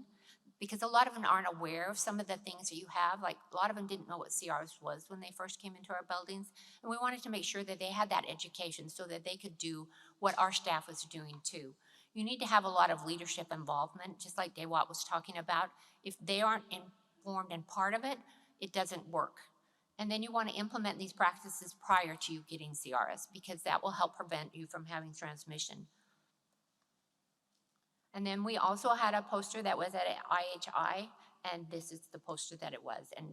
because a lot of them aren't aware of some of the things that you have. Like a lot of them didn't know what CRs was when they first came into our buildings. And we wanted to make sure that they had that education so that they could do what our staff was doing too. You need to have a lot of leadership involvement, just like Dewat was talking about. If they aren't informed and part of it, it doesn't work. And then you want to implement these practices prior to you getting CRS, because that will help prevent you from having transmission. And then we also had a poster that was at IHI, and this is the poster that it was. And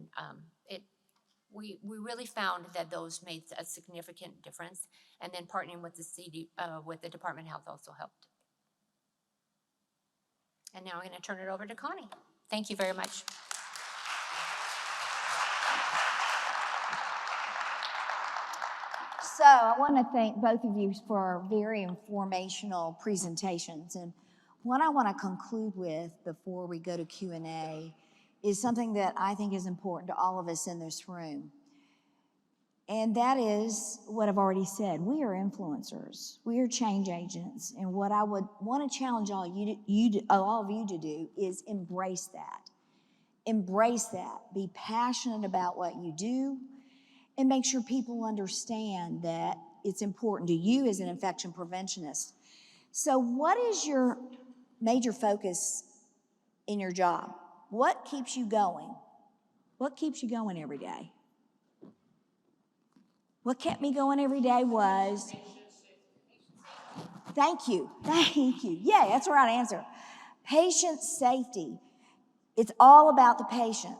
we really found that those made a significant difference. And then partnering with with the Department of Health also helped. And now I'm going to turn it over to Connie. Thank you very much. So I want to thank both of you for very informational presentations. And what I want to conclude with before we go to Q&A is something that I think is important to all of us in this room. And that is what I've already said. We are influencers. We are change agents. And what I would want to challenge all of you to do is embrace that. Embrace that. Be passionate about what you do and make sure people understand that it's important to you as an infection preventionist. So what is your major focus in your job? What keeps you going? What keeps you going every day? What kept me going every day was, thank you. Yeah, that's the right answer. Patient safety. It's all about the patient.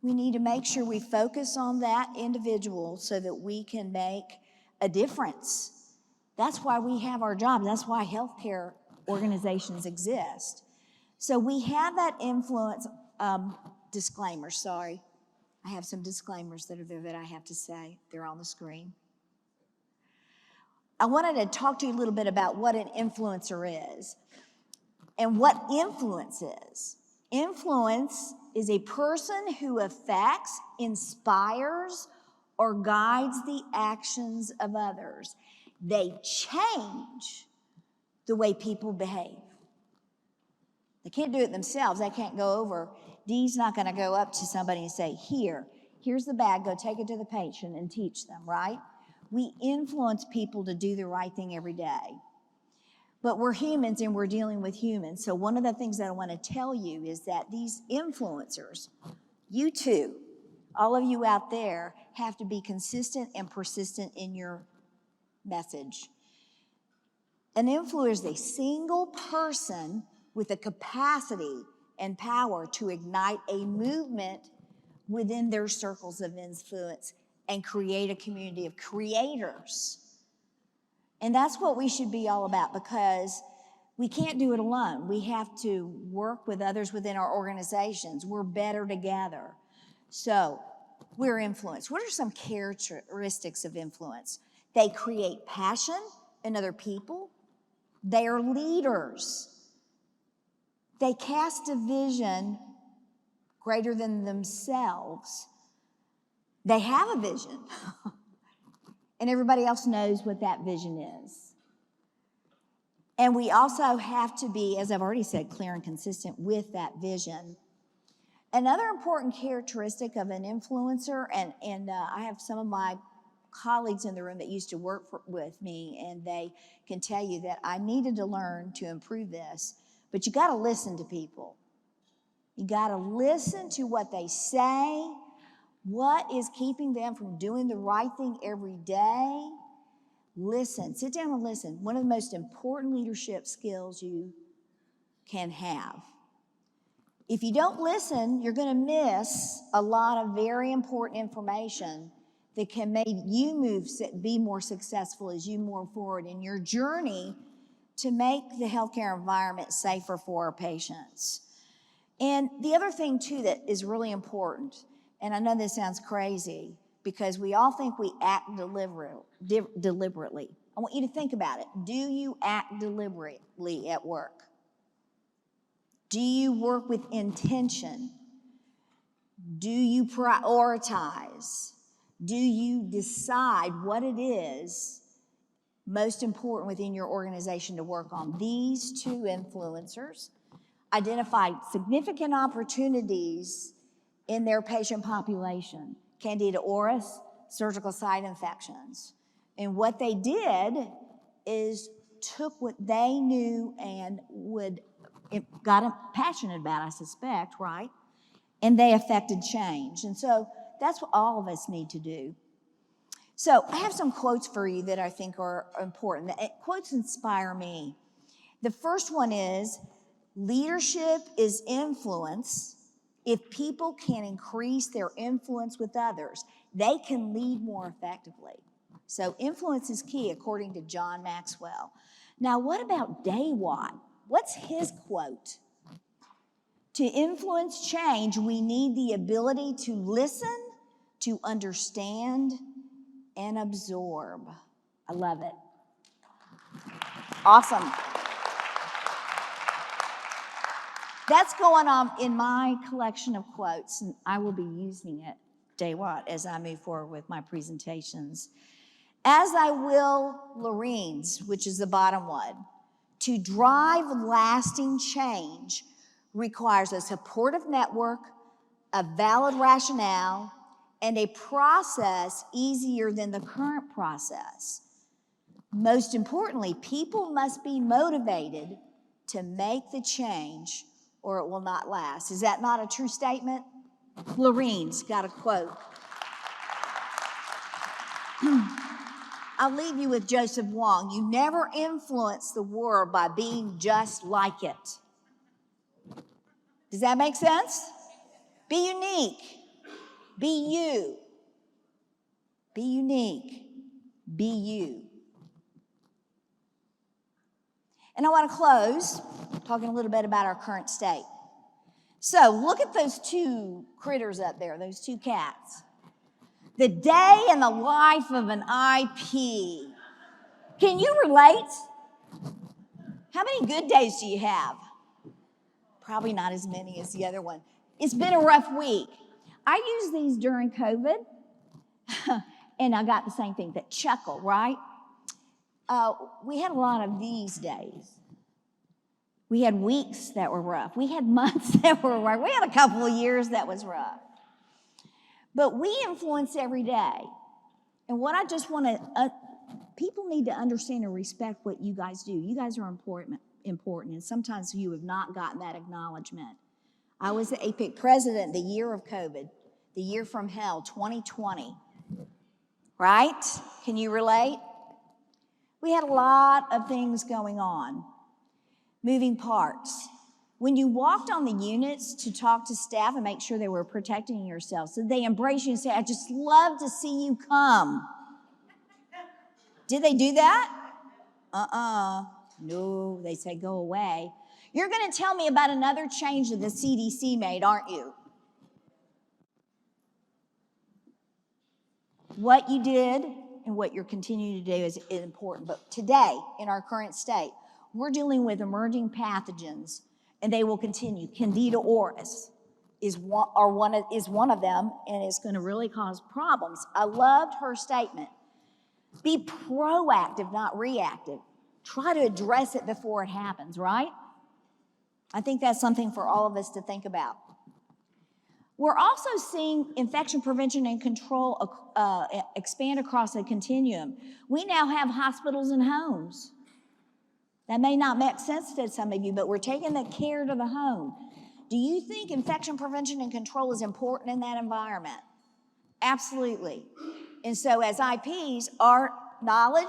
We need to make sure we focus on that individual so that we can make a difference. That's why we have our jobs. That's why healthcare organizations exist. So we have that influence. Disclaimer, sorry. I have some disclaimers that are there that I have to say. They're on the screen. I wanted to talk to you a little bit about what an influencer is and what influence is. Influence is a person who affects, inspires, or guides the actions of others. They change the way people behave. They can't do it themselves. They can't go over. Dee's not going to go up to somebody and say, here's the bag, go take it to the patient and teach them, right? We influence people to do the right thing every day. But we're humans and we're dealing with humans. So one of the things that I want to tell you is that these influencers, you too, all of you out there, have to be consistent and persistent in your message. An influencer is a single person with the capacity and power to ignite a movement within their circles of influence and create a community of creators. And that's what we should be all about, because we can't do it alone. We have to work with others within our organizations. We're better together. So we're influence. What are some characteristics of influence? They create passion in other people. They are leaders. They cast a vision greater than themselves. They have a vision. And everybody else knows what that vision is. And we also have to be, as I've already said, clear and consistent with that vision. Another important characteristic of an influencer, and I have some of my colleagues in the room that used to work with me, and they can tell you that I needed to learn to improve this, but you got to listen to people. You got to listen to what they say, what is keeping them from doing the right thing every day. Listen, sit down and listen. One of the most important leadership skills you can have. If you don't listen, you're going to miss a lot of very important information that can make you be more successful as you move forward in your journey to make the healthcare environment safer for our patients. And the other thing, too, that is really important, and I know this sounds crazy, because we all think we act deliberately. I want you to think about it. Do you act deliberately at work? Do you work with intention? Do you prioritize? Do you decide what it is most important within your organization to work on? These two influencers identified significant opportunities in their patient population: Candida auris, surgical site infections. And what they did is took what they knew and got passionate about, I suspect, right? And they affected change. And so that's what all of us need to do. So I have some quotes for you that I think are important. Quotes inspire me. The first one is, leadership is influence. If people can increase their influence with others, they can lead more effectively. So influence is key, according to John Maxwell. Now, what about Daywat? What's his quote? To influence change, we need the ability to listen, to understand, and absorb. I love it. Awesome. That's going on in my collection of quotes, and I will be using it Daywatt as I move forward with my presentations. As I will Lorene's, which is the bottom one. To drive lasting change requires a supportive network, a valid rationale, and a process easier than the current process. Most importantly, people must be motivated to make the change or it will not last. Is that not a true statement? Lorene's got a quote. I'll leave you with Joseph Wong. You never influence the world by being just like it. Does that make sense? Be unique. Be you. Be unique. Be you. And I want to close talking a little bit about our current state. So look at those two critters up there, those two cats. The day in the life of an IP. Can you relate? How many good days do you have? Probably not as many as the other one. It's been a rough week. I used these during COVID, and I got the same thing, that chuckle, right? We had a lot of these days. We had weeks that were rough. We had months that were rough. We had a couple of years that was rough. But we influence every day. And what I just want to, people need to understand and respect what you guys do. You guys are important, and sometimes you have not gotten that acknowledgement. I was the APIC president the year of COVID, the year from hell, 2020. Right? Can you relate? We had a lot of things going on, moving parts. When you walked on the units to talk to staff and make sure they were protecting yourselves, did they embrace you and say, I just love to see you come? Did they do that? No, they said, go away. You're going to tell me about another change that the CDC made, aren't you? What you did and what you're continuing to do is important. But today, in our current state, we're dealing with emerging pathogens, and they will continue. Candida auris is one of them, and it's going to really cause problems. I loved her statement. Be proactive, not reactive. Try to address it before it happens, right? I think that's something for all of us to think about. We're also seeing infection prevention and control expand across a continuum. We now have hospitals and homes. That may not make sense to some of you, but we're taking the care to the home. Do you think infection prevention and control is important in that environment? Absolutely. And so as IPs, our knowledge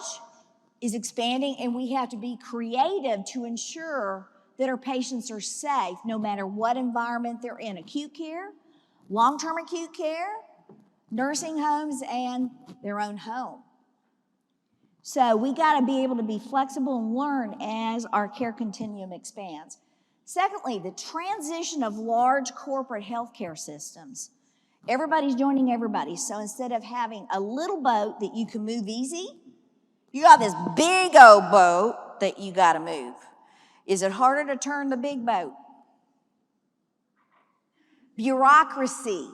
is expanding, and we have to be creative to ensure that our patients are safe no matter what environment they're in. Acute care, long-term acute care, nursing homes, and their own home. So we got to be able to be flexible and learn as our care continuum expands. Secondly, the transition of large corporate healthcare systems. Everybody's joining everybody. So instead of having a little boat that you can move easy, you got this big old boat that you got to move. Is it harder to turn the big boat? Bureaucracy.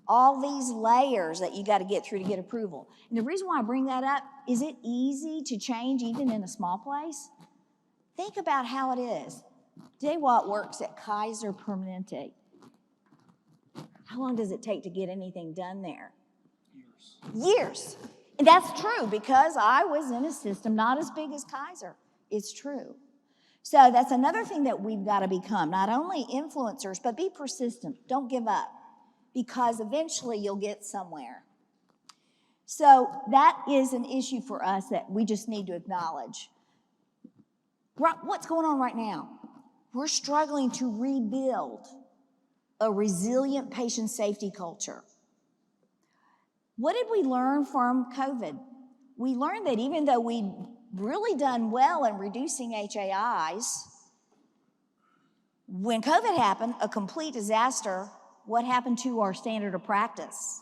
All these layers that you got to get through to get approval. And the reason why I bring that up, is it easy to change even in a small place? Think about how it is. Daywatt works at Kaiser Permanente. How long does it take to get anything done there? Years. And that's true because I was in a system not as big as Kaiser. It's true. So that's another thing that we've got to become. Not only influencers, but be persistent. Don't give up, because eventually you'll get somewhere. So that is an issue for us that we just need to acknowledge. What's going on right now? We're struggling to rebuild a resilient patient safety culture. What did we learn from COVID? We learned that even though we'd really done well in reducing HAIs, when COVID happened, a complete disaster, what happened to our standard of practice?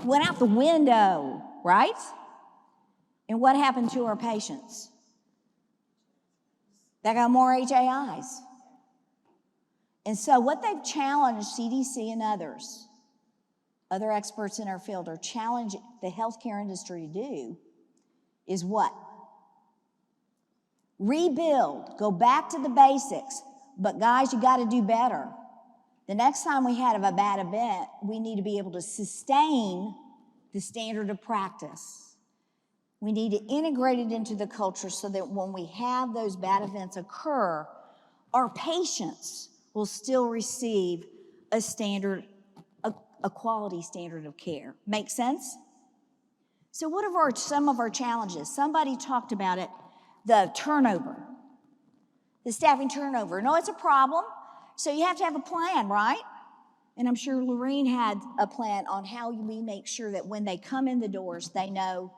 Went out the window, right? And what happened to our patients? They got more HAIs. And so what they've challenged CDC and others other experts in our field are challenging the healthcare industry to do is what? Rebuild, go back to the basics. But guys, you got to do better. The next time we have a bad event, we need to be able to sustain the standard of practice. We need to integrate it into the culture so that when we have those bad events occur, our patients will still receive a standard, a quality standard of care. Make sense? So what are some of our challenges? Somebody talked about it, the turnover, the staffing turnover. No, it's a problem. So you have to have a plan, right? And I'm sure Lorene had a plan on how we make sure that when they come in the doors, they know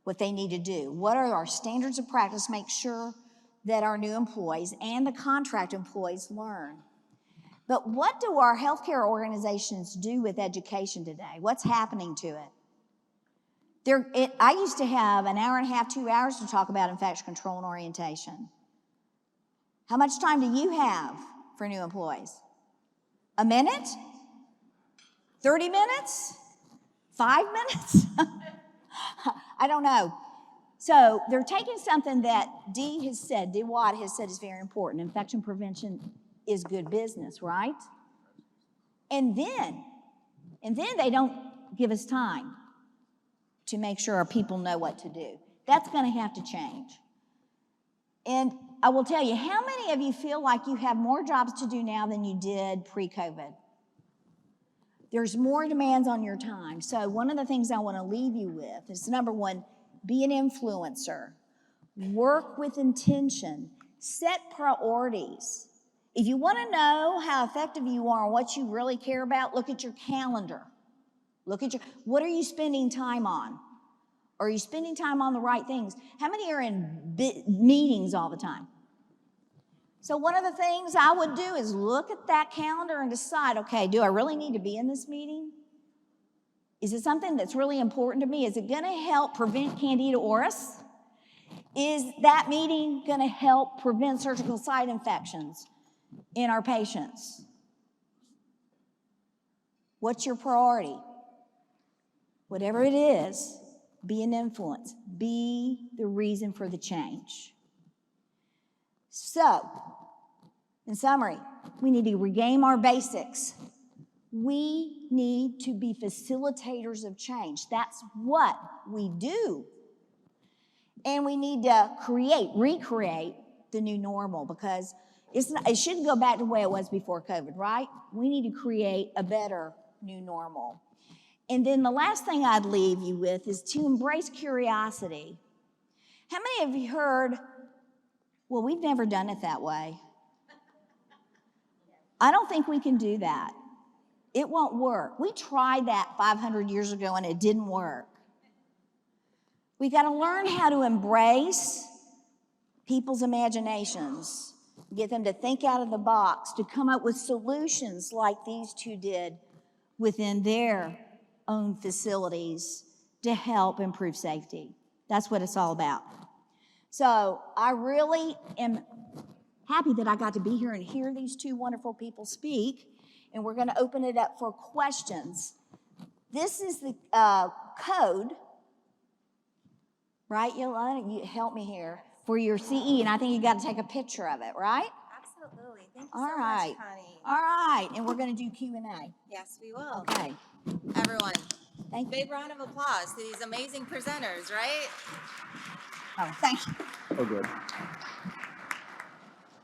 what they need to do. What are our standards of practice? Make sure that our new employees and the contract employees learn. But what do our healthcare organizations do with education today? What's happening to it? I used to have an hour and a half, 2 hours to talk about infection control and orientation. How much time do you have for new employees? A minute? 30 minutes? 5 minutes? I don't know. So they're taking something that Dee Watt has said is very important. Infection prevention is good business, right? And then they don't give us time to make sure our people know what to do. That's going to have to change. And I will tell you, how many of you feel like you have more jobs to do now than you did pre-COVID? There's more demands on your time. So one of the things I want to leave you with is, number one, be an influencer. Work with intention. Set priorities. If you want to know how effective you are and what you really care about, look at your calendar. What are you spending time on? Are you spending time on the right things? How many are in meetings all the time? So one of the things I would do is look at that calendar and decide, okay, do I really need to be in this meeting? Is it something that's really important to me? Is it going to help prevent Candida auris? Is that meeting going to help prevent surgical site infections in our patients? What's your priority? Whatever it is, be an influence. Be the reason for the change. So, in summary, we need to regain our basics. We need to be facilitators of change. That's what we do. And we need to recreate the new normal, because it shouldn't go back to the way it was before COVID, right? We need to create a better new normal. And then the last thing I'd leave you with is to embrace curiosity. How many of you heard, well, we've never done it that way? I don't think we can do that. It won't work. We tried that 500 years ago and it didn't work. We got to learn how to embrace people's imaginations, get them to think out of the box, to come up with solutions like these two did within their own facilities to help improve safety. That's what it's all about. So I really am happy that I got to be here and hear these two wonderful people speak, and we're going to open it up for questions. This is the code, right, Yolanda? You help me here, for your CE, and I think you got to take a picture of it, right? Absolutely. Thank you All so right. much, Connie. All right, and we're going to do Q&A. Yes, we will. Okay. Everyone, Thank you. big round of applause to these amazing presenters, right? Oh, thank you. Oh, good.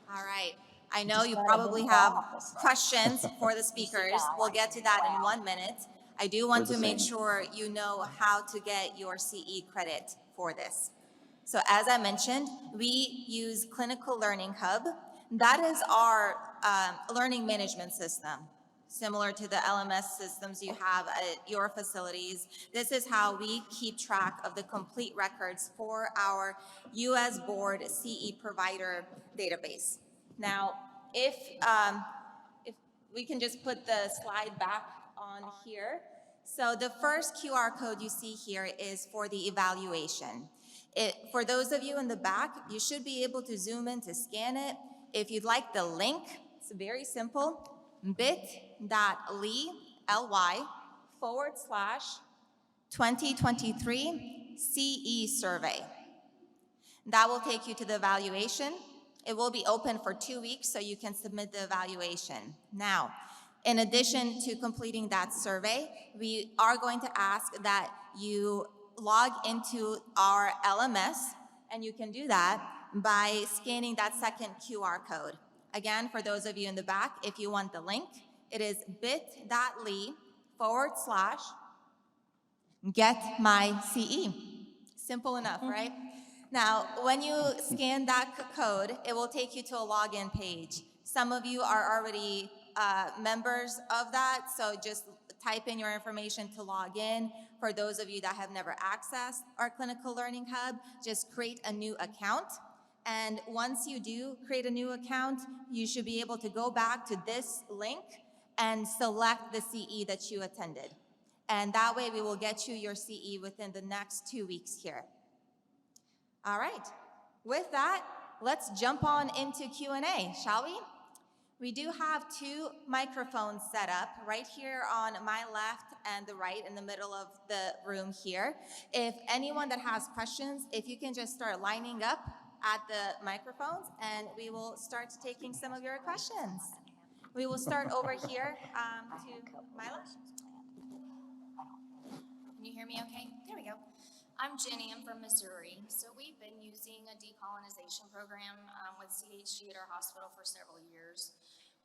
All right. I know you probably have questions for the speakers. We'll get to that in 1 minute. I do want to make sure you know how to get your CE credit for this. So as I mentioned, we use Clinical Learning Hub. That is our learning management system, similar to the LMS systems you have at your facilities. This is how we keep track of the complete records for our US Board CE provider database. Now, if we can just put the slide back on here. So the first QR code you see here is for the evaluation. For those of you in the back, you should be able to zoom in to scan it. If you'd like the link, it's very simple, bit.ly APIC/2023 CE survey. That will take you to the evaluation. It will be open for 2 weeks, so you can submit the evaluation. Now, in addition to completing that survey, we are going to ask that you log into our LMS, and you can do that by scanning that second QR code. Again, for those of you in the back, if you want the link, it is bit.ly/getmyCE. Simple enough, right? Now, when you scan that code, it will take you to a login page. Some of you are already members of that, so just type in your information to log in. For those of you that have never accessed our Clinical Learning Hub, just create a new account. And once you do create a new account, you should be able to go back to this link and select the CE that you attended. And that way we will get you your CE within the next 2 weeks here. All right, with that, let's jump on into Q&A, shall we? We do have 2 microphones set up right here on my left and the right in the middle of the room here. If anyone that has questions, if you can just start lining up at the microphones, and we will start taking some of your questions. We will start over here to my left. Can you hear me okay? There we go. I'm Jenny, I'm from Missouri. So we've been using a decolonization program with CHG at our hospital for several years.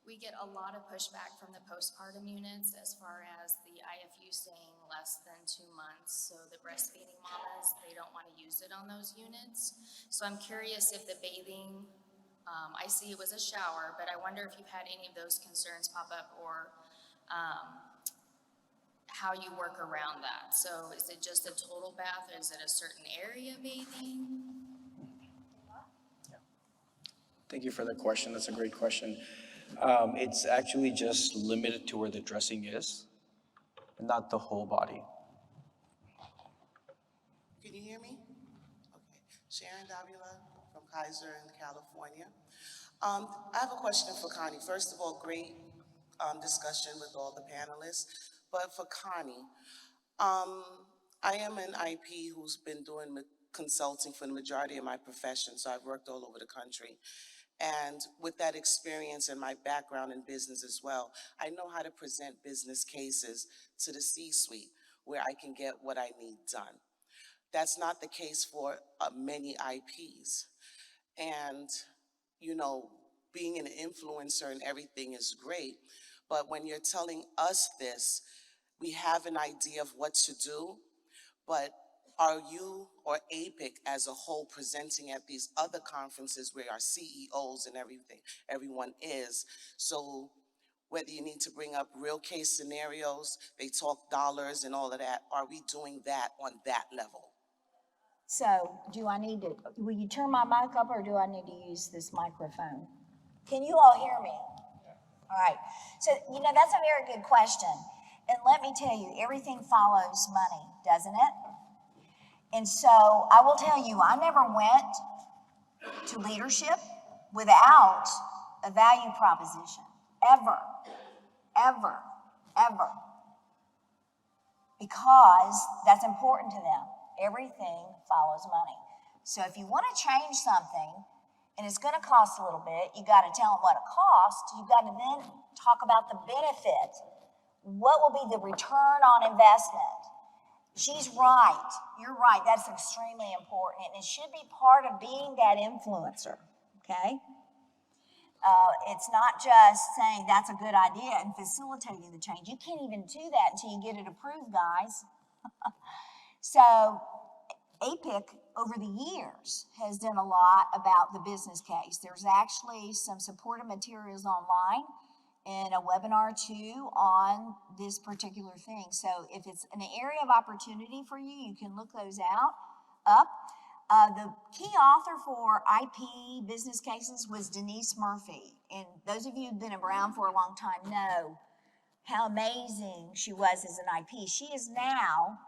We get a lot of pushback from the postpartum units as far as the IFU saying less than 2 months. So the breastfeeding mamas, they don't want to use it on those units. So I'm curious if the bathing, I see it was a shower, but I wonder if you've had any of those concerns pop up, or how you work around that. So is it just a total bath, or is it a certain area bathing? Thank you for the question. That's a great question. It's actually just limited to where the dressing is, not the whole body. Can you hear me? Okay. Sharon Davila from Kaiser in California. I have a question for Connie. First of all, great discussion with all the panelists. But for Connie, I am an IP who's been doing consulting for the majority of my profession, so I've worked all over the country. And with that experience and my background in business as well, I know how to present business cases to the C-suite where I can get what I need done. That's not the case for many IPs. And, you know, being an influencer and everything is great, but when you're telling us this, we have an idea of what to do, but are you or APIC as a whole presenting at these other conferences where our CEOs and everyone is? So whether you need to bring up real case scenarios, they talk dollars and all of that, are we doing that on that level? So will you turn my mic up, or do I need to use this microphone? Can you all hear me? All right. So, that's a very good question. And let me tell you, everything follows money, doesn't it? And so I will tell you, I never went to leadership without a value proposition, ever, ever, ever. Because that's important to them. Everything follows money. So if you want to change something, and it's going to cost a little bit, you got to tell them what it costs. You've got to then talk about the benefit. What will be the return on investment? She's right. You're right. That's extremely important. And it should be part of being that influencer, okay? It's not just saying that's a good idea and facilitating the change. You can't even do that until you get it approved, guys. So APIC, over the years, has done a lot about the business case. There's actually some supportive materials online and a webinar too on this particular thing. So if it's an area of opportunity for you, you can look those up. The key author for IP business cases was Denise Murphy. And those of you who've been around for a long time know how amazing she was as an IP. She is now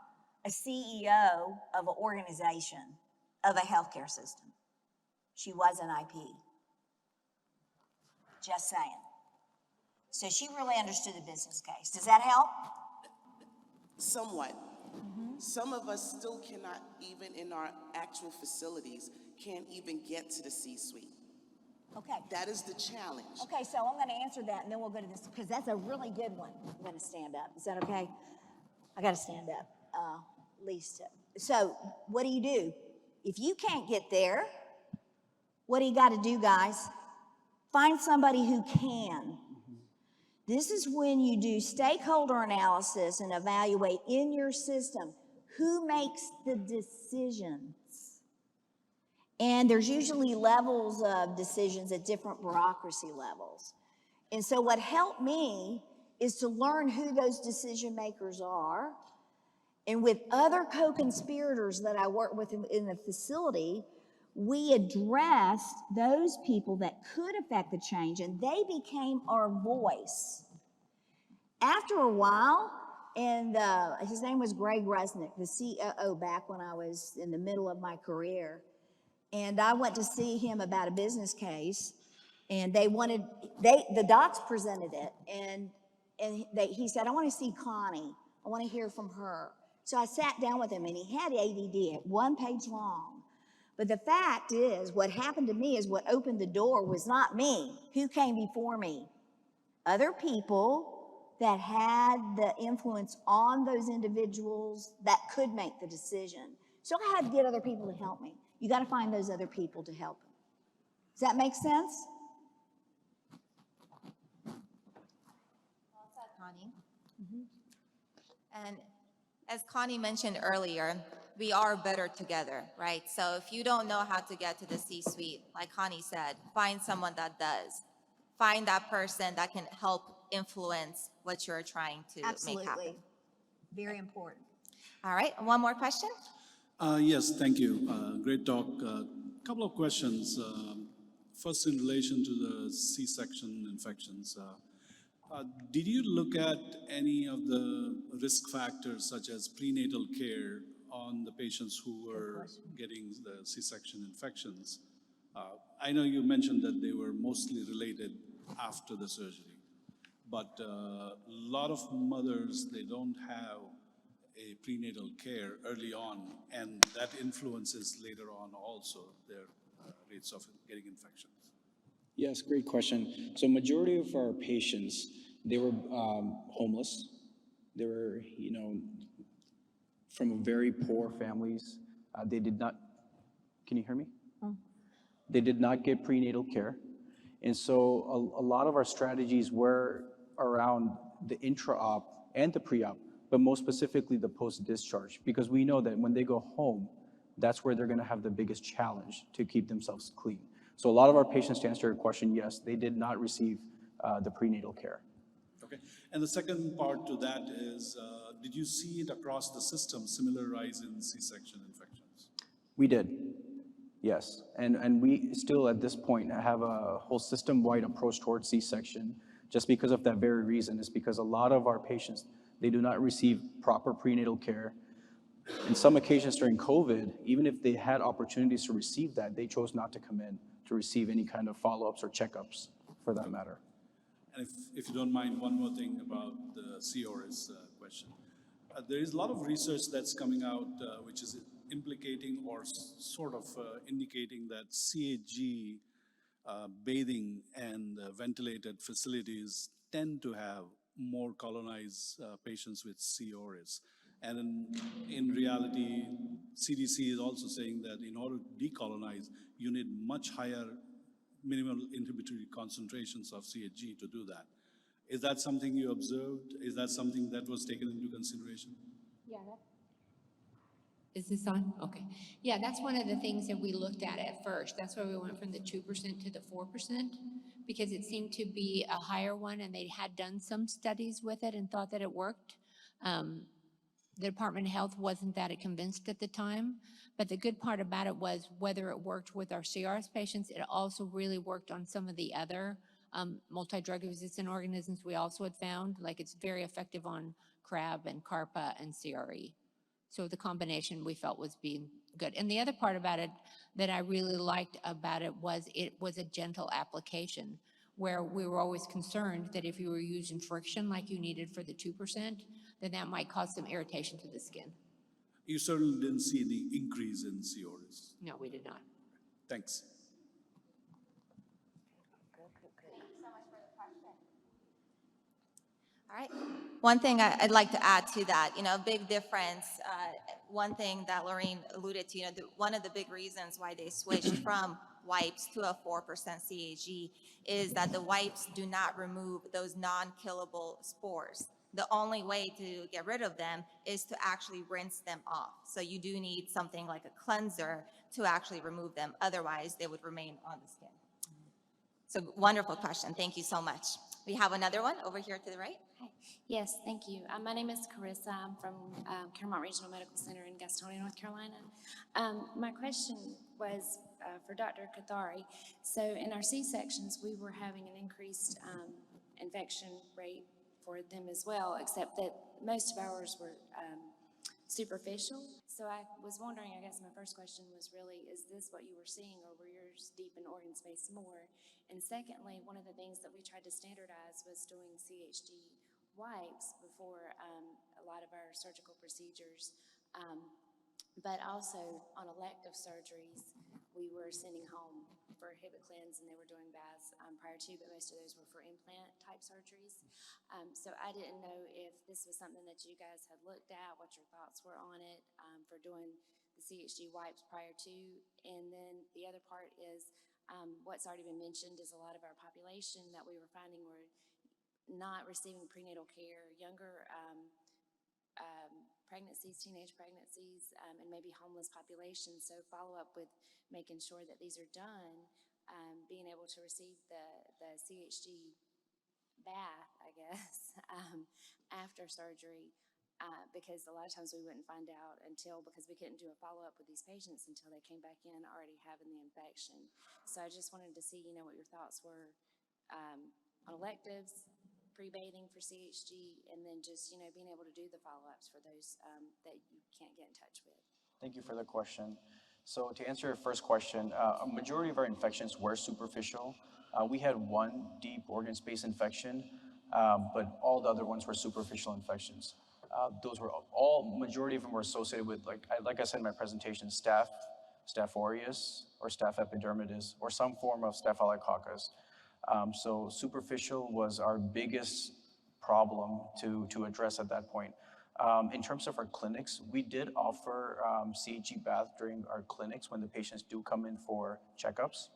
a CEO of an organization, of a healthcare system. She was an IP. Just saying. So she really understood the business case. Does that help? somewhat. Some of us still cannot, even in our actual facilities, can't even get to the C-suite. Okay. That is the challenge. Okay, so I'm going to answer that, and then we'll go to this, because that's a really good one. I'm going to stand up. Is that okay? I got to stand up, Lisa. So what do? If you can't get there, what do you got to do, guys? Find somebody who can. This is when you do stakeholder analysis and evaluate in your system who makes the decisions. And there's usually levels of decisions at different bureaucracy levels. And so what helped me is to learn who those decision makers are. And with other co-conspirators that I work with in the facility, we addressed those people that could affect the change, and they became our voice. After a while, and his name was Greg Resnick, the COO back when I was in the middle of my career. And I went to see him about a business case, and the docs presented it, and he said, I want to see Connie. I want to hear from her. So I sat down with him, and he had ADD, 1 page long. But the fact is, what happened to me is what opened the door was not me. Who came before me? Other people that had the influence on those individuals that could make the decision. So I had to get other people to help me. You got to find those other people to help. Does that make sense? Well said, Connie. And as Connie mentioned earlier, we are better together, right? So if you don't know how to get to the C-suite, like Connie said, find someone that does. Find that person that can help influence what you're trying to make happen. Absolutely. Very important. All right, one more question. Yes, thank you. Great talk. Couple of questions. First, in relation to the C-section infections, did you look at any of the risk factors such as prenatal care on the patients who were getting the C-section infections? I know you mentioned that they were mostly related after the surgery, but a lot of mothers, they don't have a prenatal care early on, and that influences later on also their rates of getting infections. Yes, great question. So majority of our patients, they were homeless. They were, from very poor families. They did not, can you hear me? They did not get prenatal care. And so a lot of our strategies were around the intra-op and the pre-op, but most specifically the post-discharge, because we know that when they go home, that's where they're gonna have the biggest challenge to keep themselves clean. So a lot of our patients, to answer your question, yes, they did not receive the prenatal care. Okay, and the second part to that is, did you see it across the system, similar rise in C-section infections? We did, yes. And we still at this point have a whole system-wide approach towards C-section, just because of that very reason. Is because a lot of our patients, they do not receive proper prenatal care. In some occasions during COVID, even if they had opportunities to receive that, they chose not to come in to receive any kind of follow-ups or checkups for that matter. And if you don't mind, one more thing about the CORS question. There is a lot of research that's coming out which is implicating or sort of indicating that CHG bathing and ventilated facilities tend to have more colonized patients with CORS. And in reality, CDC is also saying that in order to decolonize, you need much higher minimal inhibitory concentrations of CHG to do that. Is that something you observed? Is that something that was taken into consideration? Yeah. Is this on? Okay. Yeah, that's one of the things that we looked at first. That's why we went from the 2% to the 4%, because it seemed to be a higher one, and they had done some studies with it and thought that it worked. The Department of Health wasn't that convinced at the time, but the good part about it was whether it worked with our CRS patients, it also really worked on some of the other multi-drug resistant organisms we also had found, like it's very effective on crab and CARPA and CRE. So the combination we felt was being good. And the other part about it that I really liked about it was a gentle application, where we were always concerned that if you were using friction like you needed for the 2%, then that might cause some irritation to the skin. You certainly didn't see any increase in C. auris. No, we did not. Thanks. All right. One thing I'd like to add to that, a big difference, one thing that Lorraine alluded to, one of the big reasons why they switched from wipes to a 4% CAG is that the wipes do not remove those non-killable spores. The only way to get rid of them is to actually rinse them off. So you do need something like a cleanser to actually remove them. Otherwise, they would remain on the skin. So wonderful question. Thank you so much. We have another one over here to the right. Hi. Yes, thank you. My name is Carissa. I'm from Claremont Regional Medical Center in Gastonia, North Carolina. My question was for Dr. Kathari. So in our C-sections, we were having an increased infection rate for them as well, except that most of ours were superficial. So I was wondering, I guess my first question was really, is this what you were seeing, or were yours deep in organ space more? And secondly, one of the things that we tried to standardize was doing CHG wipes before a lot of our surgical procedures. But also on elective surgeries, we were sending home for Hibiclens, and they were doing baths prior to, but most of those were for implant type surgeries. So I didn't know if this was something that you guys had looked at, what your thoughts were on it for doing the CHG wipes prior to. And then the other part is what's already been mentioned is a lot of our population that we were finding were not receiving prenatal care, younger pregnancies, teenage pregnancies, and maybe homeless population. So follow up with making sure that these are done, being able to receive the CHG bath, I guess, after surgery, because a lot of times we wouldn't find out because we couldn't do a follow-up with these patients until they came back in already having the infection. So I just wanted to see, what your thoughts were on electives, pre-bathing for CHG, and then just, being able to do the follow-ups for those that you can't get in touch with. Thank you for the question. So to answer your first question, a majority of our infections were superficial. We had one deep organ space infection, but all the other ones were superficial infections. Those were majority of them were associated with, like I said in my presentation, Staph aureus, or Staph epidermidis, or some form of Staphylococcus. So superficial was our biggest problem to address at that point. In terms of our clinics, we did offer CHG bath during our clinics when the patients do come in for checkups.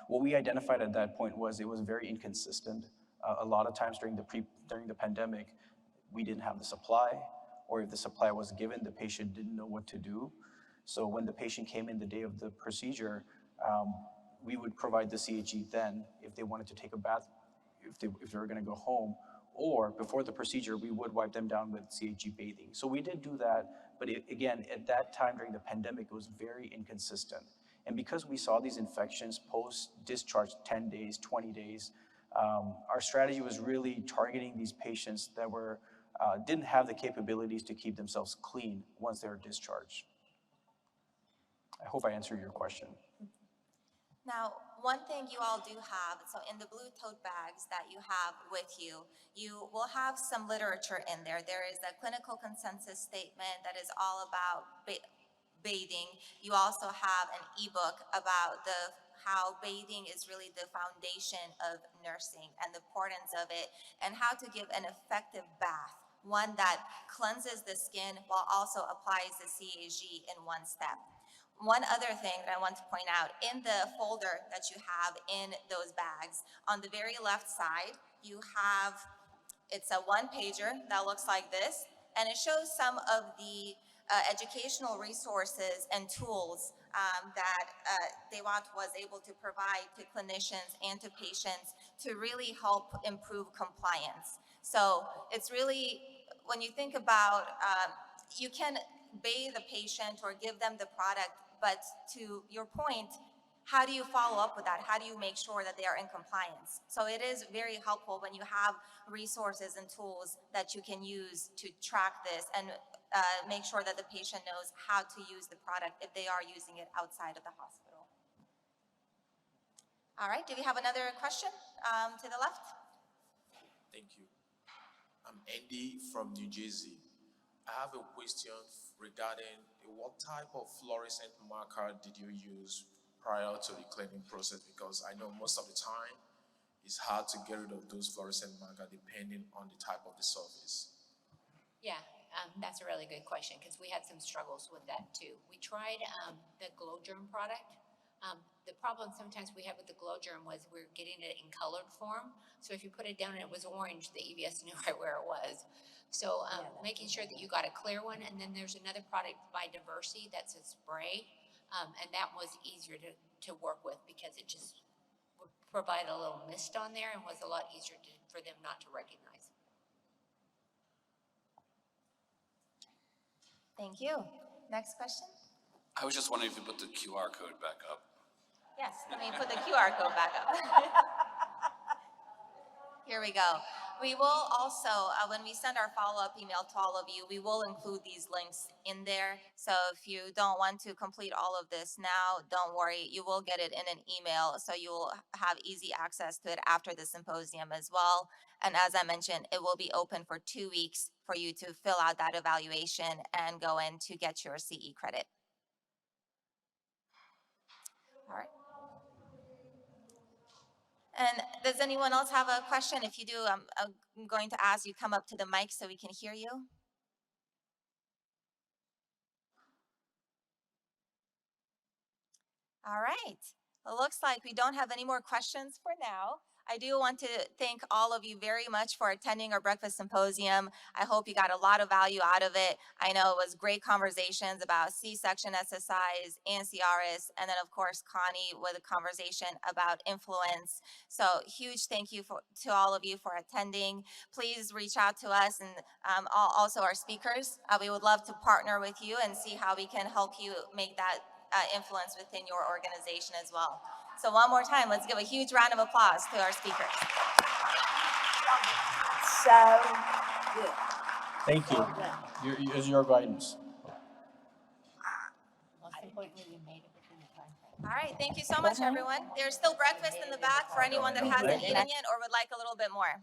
What we identified at that point was it was very inconsistent. A lot of times during the pandemic, we didn't have the supply, or if the supply was given, the patient didn't know what to do. So when the patient came in the day of the procedure, we would provide the CHG then if they wanted to take a bath, if they were going to go home, or before the procedure, we would wipe them down with CHG bathing. So we did do that, but again, at that time during the pandemic, it was very inconsistent. And because we saw these infections post-discharge 10 days, 20 days, our strategy was really targeting these patients that didn't have the capabilities to keep themselves clean once they were discharged. I hope I answered your question. Now, one thing you all do have, so in the blue tote bags that you have with you, you will have some literature in there. There is a clinical consensus statement that is all about bathing. You also have an ebook about how bathing is really the foundation of nursing and the importance of it, and how to give an effective bath, one that cleanses the skin while also applies the CHG in one step. One other thing that I want to point out, in the folder that you have in those bags, on the very left side, it's a one-pager that looks like this, and it shows some of the educational resources and tools that DeWatt was able to provide to clinicians and to patients to really help improve compliance. So it's really, when you think about, you can bathe the patient or give them the product, but to your point, how do you follow up with that? How do you make sure that they are in compliance? So it is very helpful when you have resources and tools that you can use to track this and make sure that the patient knows how to use the product if they are using it outside of the hospital. All right, do we have another question to the left? Thank you. I'm Andy from New Jersey. I have a question regarding what type of fluorescent marker did you use prior to the cleaning process? Because I know most of the time it's hard to get rid of those fluorescent marker depending on the type of the surface. Yeah, that's a really good question because we had some struggles with that too. We tried the Glow Germ product. The problem sometimes we had with the Glow Germ was we're getting it in colored form. So if you put it down and it was orange, the EVS knew right where it was. So making sure that you got a clear one. And then there's another product by Diversey that's a spray. And that was easier to work with because it just would provide a little mist on there and was a lot easier for them not to recognize. Thank you. Next question? I was just wondering if you put the QR code back up. Yes, let me put the QR code back up. Here we go. We will also, when we send our follow-up email to all of you, we will include these links in there. So if you don't want to complete all of this now, don't worry. You will get it in an email, so you will have easy access to it after the symposium as well. And as I mentioned, it will be open for 2 weeks for you to fill out that evaluation and go in to get your CE credit. All right. And does anyone else have a question? If you do, I'm going to ask you come up to the mic so we can hear you. All right. It looks like we don't have any more questions for now. I do want to thank all of you very much for attending our breakfast symposium. I hope you got a lot of value out of it. I know it was great conversations about C-section SSIs and CRS, and then of course Connie with a conversation about influence. So huge thank you to all of you for attending. Please reach out to us and also our speakers. We would love to partner with you and see how we can help you make that influence within your organization as well. So one more time, let's give a huge round of applause to our speakers. So good. Thank you. It's your guidance. Most importantly, we made it within the time frame. All right, thank you so much, everyone. There's still breakfast in the back for anyone that hasn't eaten yet or would like a little bit more.